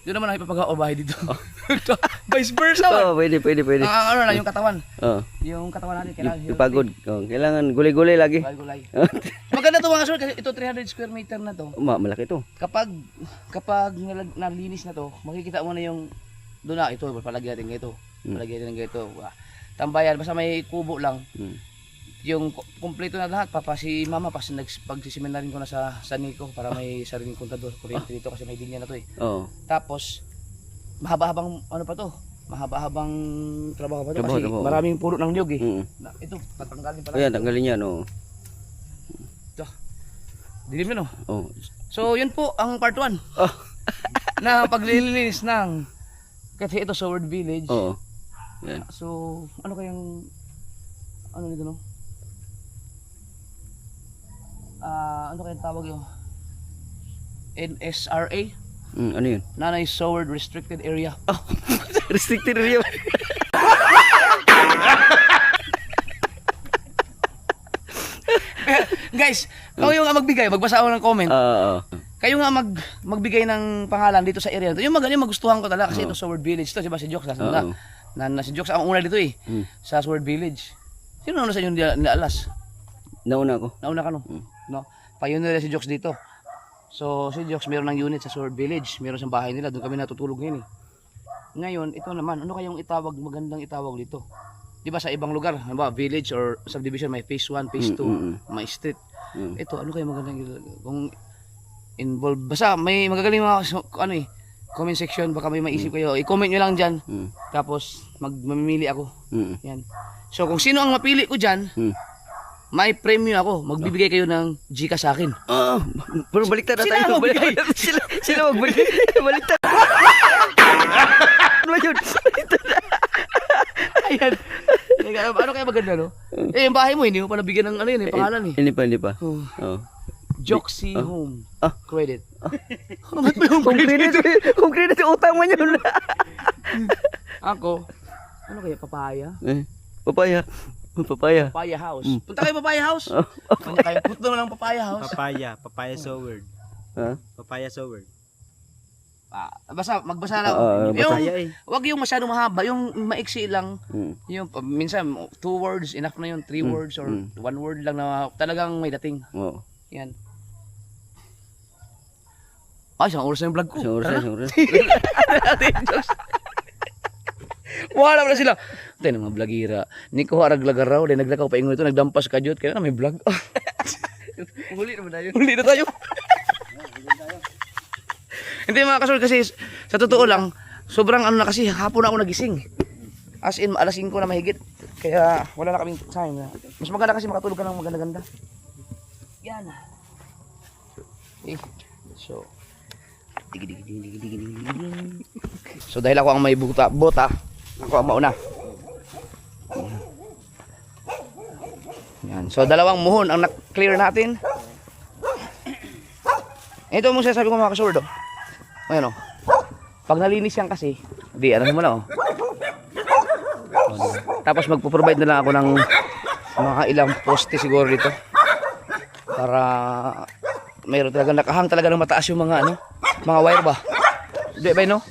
Doon naman ang ipapagawa ko bahay dito. Vice versa. Oo, pwede. Ang ano lang, yung katawan. Oo. Yung katawan natin, kailangan Ipagod. Kailangan gulay-gulay lagi. gulay. Maganda to mga kasuward, kasi ito 300 square meter na to. Malaki to. Kapag nalinis na to, makikita mo na yung doon na ito, palagyan natin ganito. Palagyan natin ganito. Tambayan, basta may kubo lang. Yung kumpleto na lahat, si mama pagsisimen na rin ko na sa Nico para may sariling kontador, kuryente dito kasi may linya na to eh. Oo. Tapos mahaba-habang ano pa to? Mahaba-habang trabaho pa to kasi Trabaho. maraming puno ng niyog eh. Ito, tatanggalin pala. Ayan, tanggalin yan, oo. Ito. Dilim yun oh. Oh. So yun po ang part 1 na paglilinis ng kasi ito sa Word Village. Oo. Yan. So ano kayang ano nito no? Ano kayang tawag yung NSRA? Ano yun? Nanay Seward Restricted Area. Restricted area. Guys, kayo nga magbigay, magbasa ako ng comment. Oo. Kayo nga magbigay ng pangalan dito sa area na to. Yung magaling magustuhan ko talaga kasi ito sa Word Village to, 'di ba si Jokes na si Jokes ang una dito eh. Sa Word Village. Sino na sa inyo nilalas? Nauna ako. Nauna ka no? No. Pioneer si Jokes dito. So si Jokes meron ng unit sa Sword Village, meron sa bahay nila, doon kami natutulog ngayon eh. Ngayon, ito naman, ano kayong magandang itawag dito? 'Di ba sa ibang lugar, halimbawa village or subdivision may phase 1, phase 2, may street. Ito, ano kayong magandang kung involved basta may magagaling mga ano eh, comment section baka may maisip kayo. I-comment niyo lang diyan. Tapos mamimili ako. Yan. So kung sino ang mapili ko diyan, may premyo ako. Magbibigay kayo ng Gcash sa akin. Pero baliktad na tayo. Sila magbalik. Baliktad. Ano yun? Ayan. Ano kaya maganda no? Eh yung bahay mo hindi mo pa nabigyan ng ano yun, pangalan eh. Hindi pa. Oh. Oh. Joxy Home Credit. Kung credit utang man yun. Ako, ano kaya papaya? Papaya. Papaya. Papaya House. Punta kayo Papaya House. Punta kayo, punta mo lang Papaya House. Papaya sour. Ha? Papaya sour. Basta, magbasa lang. Yung, wag yung masyadong mahaba, yung maiksi lang. Yung, minsan, 2 words, enough na yun. 3 words or 1 word lang na talagang may dating. Oo. Yan. Ay, isang oras na yung vlog ko. Isang oras. Wala pala sila. Tayo ng mga vlogira. Niko haraglagar raw. Dahil naglakaw pa ingon ito. Nagdampas ka Jud. Kaya na may vlog. Huli naman tayo. Huli na tayo. Hindi mga kasol kasi sa totoo lang, sobrang ano na kasi hapon na ako nagising. As in, alas 5 na mahigit. Kaya wala na kaming time. Mas maganda kasi makatulog ka ng maganda-ganda. Yan. Okay. So, so dahil ako ang may bota, ako ang mauna. Yan. So dalawang muhon ang na-clear natin. Ito mo sasabi ko mga kasordo. Ayan o. Pag nalinis yan kasi, di ano mo na o. Tapos magpo-provide na lang ako ng mga ilang poste siguro dito. Para mayroon talaga nakahang talaga ng mataas yung mga ano, mga wire ba? Di ba no?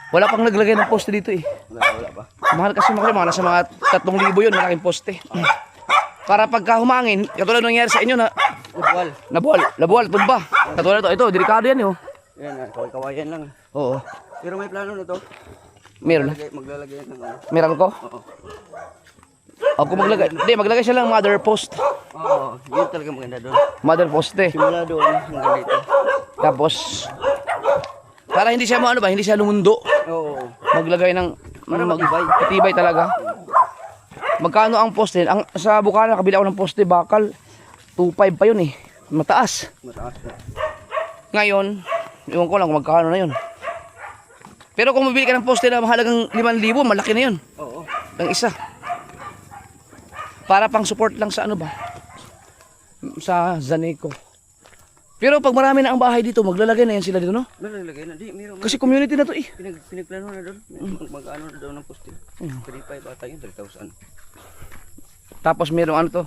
Wala pang naglagay ng poste dito eh. Wala ba? Mahal kasi mga nasa mga 3,000 yun, malaking poste. Para pagka humangin, katulad ng nangyari sa inyo na nabuwal, tumba. Katulad ito, delikado yan oh. Yan, kaway-kawayan lang. Oo. Pero may plano na to. Meron na. Maglalagay ng ano. Meron ko? Oo. Ako maglagay. Hindi, maglagay siya lang mother post. Oo, yun talaga maganda doon. Mother poste. Simula doon hanggang dito. Tapos, para hindi siya maano ba, hindi siya lumundo. Oo. Maglagay ng Para matibay. matibay talaga. Magkano ang poste? Ang sa Bukana kabila ko ng poste bakal 2.5 pa yun eh. Mataas. Mataas na. Ngayon, iwan ko lang kung magkano na yun. Pero kung mabili ka ng poste na mahalagang 5,000, malaki na yun. Oo. Ang isa. Para pang support lang sa ano ba? Sa Zaneco. Pero pag marami na ang bahay dito, maglalagay na yan sila dito, no? Lalagay na. Di, meron. Kasi community na to eh. Pinagplano na doon. Mag-ano na doon ng poste. 3,500 ata yun, 3,000. Tapos merong ano to?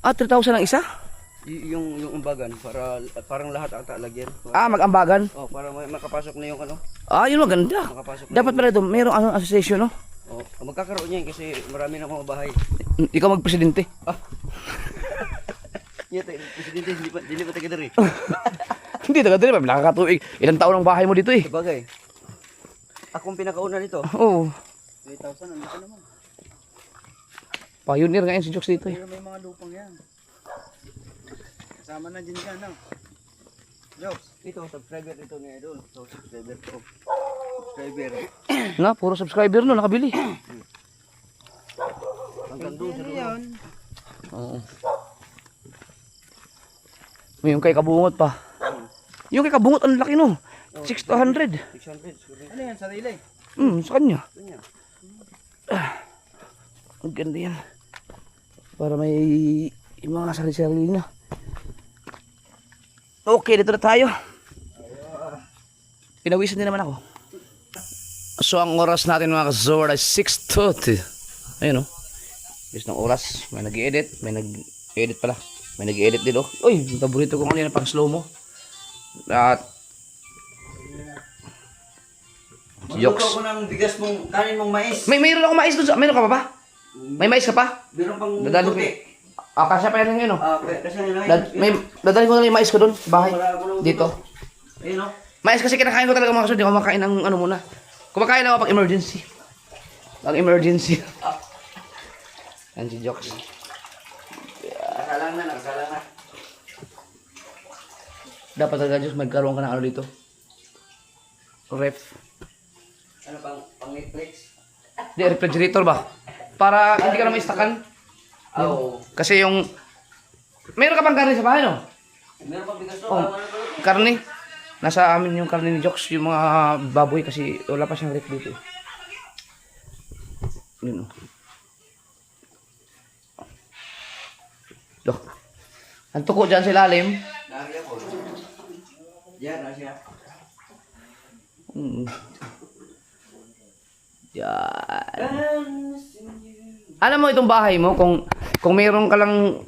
3,000 ang isa? Yung umbagan, parang lahat ata lagyan. Mag-ambagan. Oh, para makapasok na yung ano. Yun maganda. Makapasok na Dapat pala ito, merong ano, association, no? Oh, magkakaroon yan kasi marami na mga bahay. Ikaw magpresidente. Yan, presidente, hindi pa taga dari. Hindi, taga din. Nakakatuig. Ilang taon ang bahay mo dito eh. Sabagay. Akong pinakauna nito. Oo. 3,000, ano ka naman. Pioneer ngayon si Jokes dito eh. Pero may mga lupang yan. Kasama na dyan yan, no? Jokes. Ito, subscriber ito ni Idol. So, subscriber ko. Subscriber. Na, puro subscriber no, nakabili. Hanggang doon sa doon. Oo. Yung kay Kabungot pa. Yung kay Kabungot, ang laki no. 600. 600. Ano yan, sarili? Sa kanya. Ganyan. Ang ganda yan. Para may yung mga sarili-sarili na. Okay, dito na tayo. Pinawisan din naman ako. So, ang oras natin mga ka-Zord ay 6:30. Ayun o. Bis ng oras. May nag-edit. May nag-edit pala. May nag-edit din o. Uy, yung paborito ko kanina pang slow mo. At Magluto ko ng bigas mong, kanin mong mais. mayroon ako mais doon. Mayroon ka pa ba? May mais ka pa? Meron pang Dadali ko. puti. Kasya pa yan ngayon o. Kasi nila. Dadali ko na yung mais ko doon sa bahay. Dito. Ayun o. Mais kasi kinakain ko talaga mga kasunod. Hindi ako makain ng ano muna. Kumakain ako pag emergency. Pag emergency. Yan si Jokes. Nakasalang na. Dapat talaga Diyos magkaroon ka ng ano dito. Ref. Ano pang Netflix? Di, refrigerator ba? Para hindi ka na maistakan. Oo. Kasi yung... Meron ka pang karne sa bahay, no? Meron pang bigas to. Oh, karne. Nasa amin yung karne ni Jokes, yung mga baboy kasi wala pa siyang ref dito. Yun, oh. Loh. Ang tuko dyan sa ilalim. Nariya po. Diyan na siya. Yan. Alam mo itong bahay mo, kung meron ka lang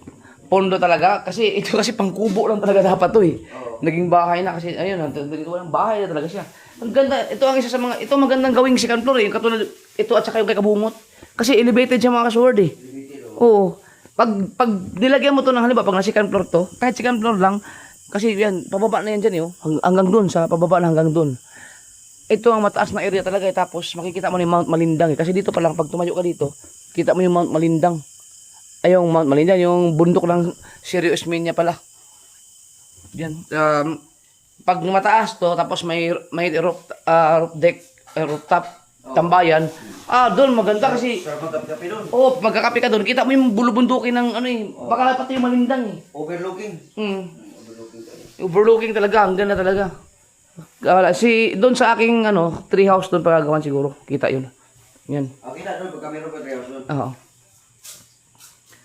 pondo talaga, kasi ito kasi pangkubo lang talaga dapat to eh. Naging bahay na kasi, ayun, dito walang bahay na talaga siya. Ang ganda, ito ang isa sa mga, ito magandang gawing second floor eh, yung katulad, ito at saka yung kay Kabungot. Kasi elevated siya mga kasword eh. Oo. Pag nilagyan mo to ng halimbawa, pag na second floor to, kahit second floor lang, kasi yan, pababa na yan dyan eh, oh. Hanggang dun, sa pababa na hanggang dun. Ito ang mataas na area talaga eh, tapos makikita mo na yung Mount Malindang eh. Kasi dito pa lang, pag tumayo ka dito, kita mo yung Mount Malindang. Ay, yung Mount Malindang, yung bundok ng Sirius Minya pala. Yan. Pag mataas to, tapos may roof deck, rooftop, tambayan. Doon maganda kasi. Sarap magkapi-kapi doon. Oo, magkakape ka doon. Kita mo yung bulubundukin ng ano eh. Baka pati yung Malindang eh. Overlooking. Overlooking talaga, ang ganda talaga. Doon sa aking tree house doon pagagawan siguro. Kita yun. Yan. Okay na doon, pagka meron pa kayo doon. Oo.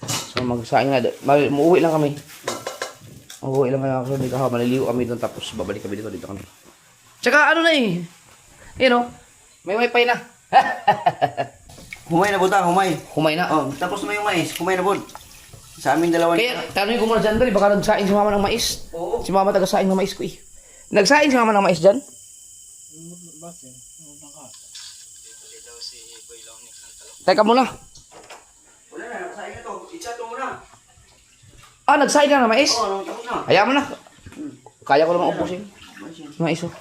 So magsaing na. Uuwi lang kami. Uuwi lang kami ako dito. Maliligo kami doon tapos babalik kami dito kami. Tsaka ano na eh. May wifi na. Humay na buta, humay. Humay na. Oh, tapos na yung mais, humay na bud. Sa aming dalawa Kaya tanongin ko muna dyan dali. Baka nagsaing si mama ng mais. Oo. Si mama taga-saing ng mais ko eh. Nagsaing si mama ng mais dyan? Teka muna. Wala na, nakasain na to. I-chat mo muna. Nagsaing ka ng mais? Oo, tapos na. Hayaan mo na. Kaya ko naman upusin. Mais oh.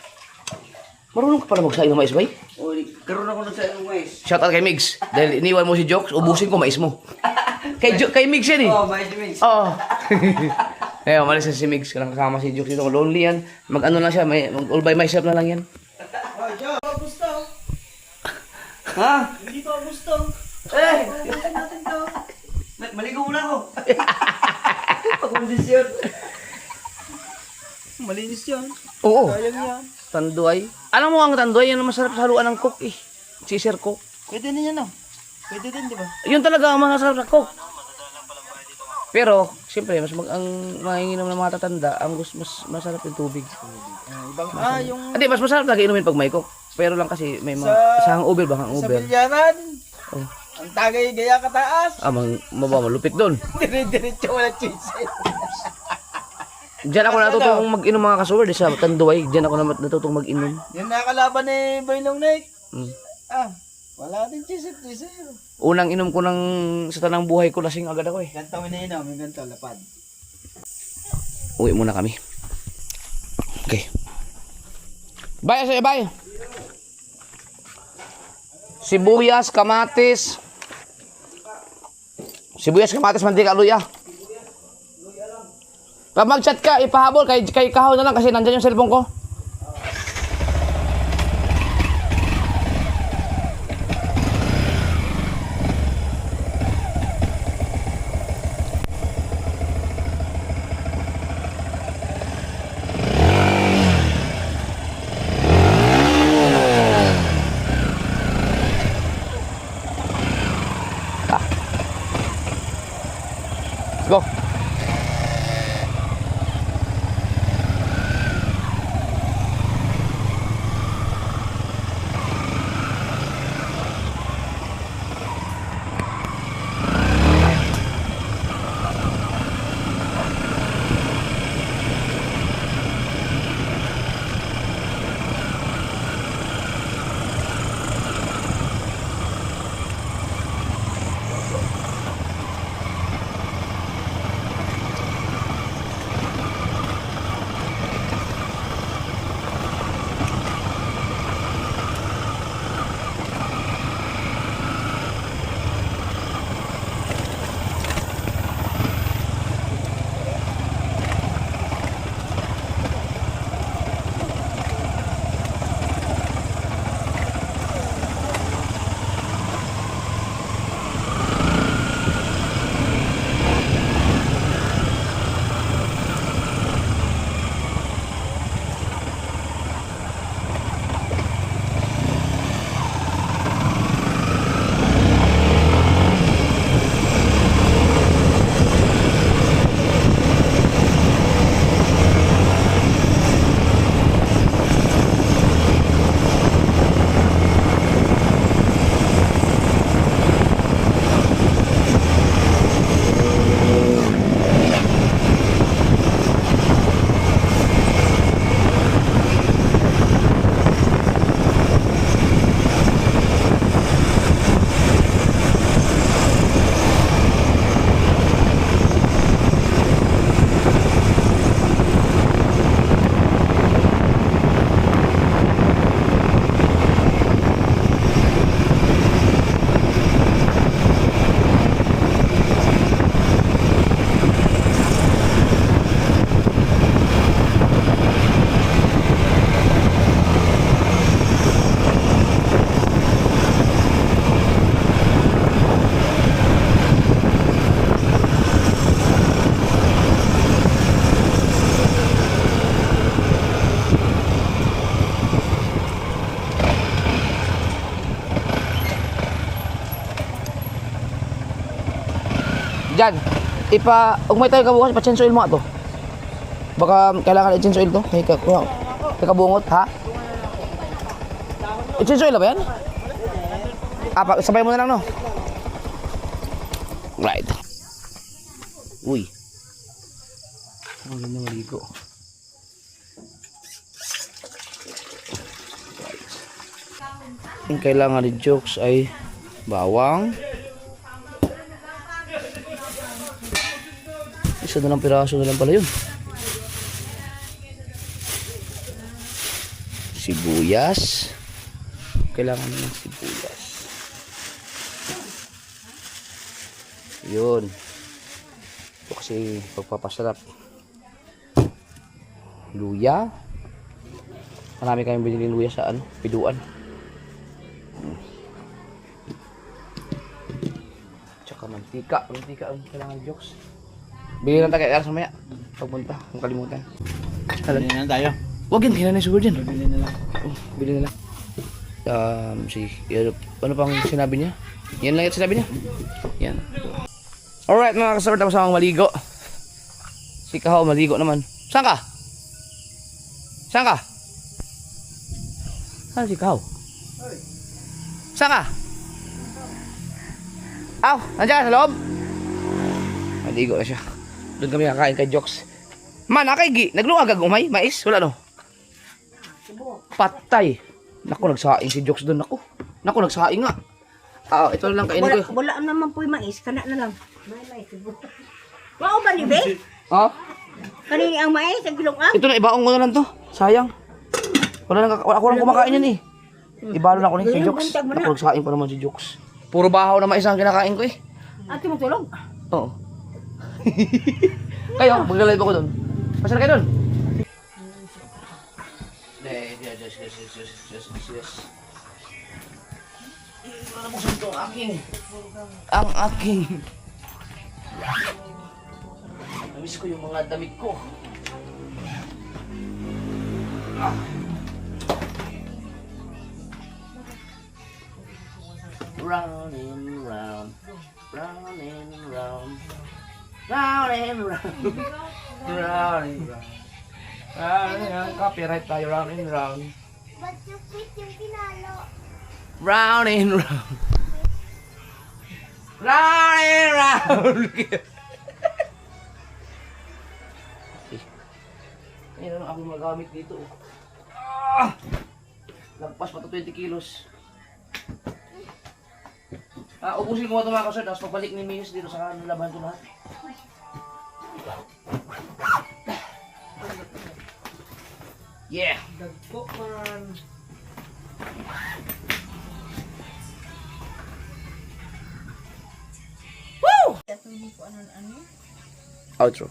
Marunong ka pala magsaing ng mais, bay? Oh, karoon ako nagsain ng mais. Shout out kay Migs. Dahil iniwan mo si Jokes, ubusin ko mais mo. kay Migs yan eh. Oh, mais mais. Oo. Umalis na si Migs. Karang kasama si Jokes dito. Lonely yan. Mag-ano lang siya. Mag all by myself na lang yan. Ha? Hindi ko gusto. Maligo muna ako. Pag-kondisyon. Malinis yan. Oo. Sayang yan. Tanduay. Alam mo ang tanduay, yan ang masarap sa haluan ng coke eh. Caesar coke. Pwede din yan, no? Pwede din, di ba? Yun talaga ang masarap sa coke. Pero, siyempre, ang manginginom ng mga tatanda, ang mas masarap yung tubig. Yung Hindi, mas masarap lagi inumin pag may coke. Pero lang kasi may mga sa hangover ba? sa Hangover. bilyaran. Oh. Ang tagay gaya kataas. Malupit doon. Dire-diretso wala cheese. Diyan ako natutong mag-inom mga kasuwer sa Tanduay. Diyan ako natutong mag-inom. Yung nakalaban ni Boylong Nick. Mm. Wala din cheese. Unang inom ko sa tanang buhay ko, lasing agad ako eh. Ganto minainom, yung ganto, lapad. Uwi muna kami. Okay. Bye sa'yo, bye. Sibuyas, kamatis. Mantika, luya. Pag mag-chat ka, ipahabol kay Kahaw na lang kasi nandyan yung cellphone ko. Go. Diyan. Ugmay tayo kabukas, pa-change oil mo ato. Baka kailangan i-change oil to. Kay kabungot, ha? I-change oil na ba yan? Sabay mo na lang, no? Right. Uy. Ang ganda maligo. Ang kailangan ni Jokes ay bawang. Isa na lang piraso na lang pala yun. Sibuyas. Kailangan ng sibuyas. Yun. Ito kasi pagpapasarap. Luya. Marami kayong binili luya sa piduan. Tsaka mantika. Mantika ang kailangan ng Jokes. Bili lang tayo kaya sa maya. Pagpunta, kung kalimutan. Bili na tayo. Huwag yan, kailangan siguro dyan. Bili na lang. Bili na lang. Ano pang sinabi niya? Yan lang yung sinabi niya. Yan. Alright mga kasabot, tapos akong maligo. Si Kahaw maligo naman. Saan ka? Saan ka? Saan si Kahaw? Saan ka? Aw, nandiyan ka sa loob? Maligo na siya. Doon kami kakain kay Jokes. Man, naglungagag umay, mais, wala no? Patay. Naku, nagsaing si Jokes doon. Naku, nagsaing nga. Ito na lang kainin ko. Wala naman po yung mais, kana na lang. May mais. Wow ba ni Be? Ha? Kanini ang mais, ang gilong ah. Ito na, ibaong ko na lang to. Sayang. Ako lang kumakain yan eh. Ibalo na ako ni si Jokes. Naku, nagsaing pa naman si Jokes. Puro bahaw na mais ang kinakain ko eh. Ate mo tulog? Oo. Kayo, maglalay ba ko doon? Pasal kayo doon? Yes. Ano mo sa ito? Ang aking. Namiss ko yung mga damit ko. Round and round. Round and round. Round and round. Round and round. Round and round. Copyright tayo. Round and round. Ba't yung quit yung pinalo? Round and round. Round and round. Ngayon ako magamit dito. Lagpas pa to 20 kilos. Ubusin ko ito mga kasir, tapos pagbalik ni Miss dito sa labahan ko lahat. Yeah! Dagko man. Outro.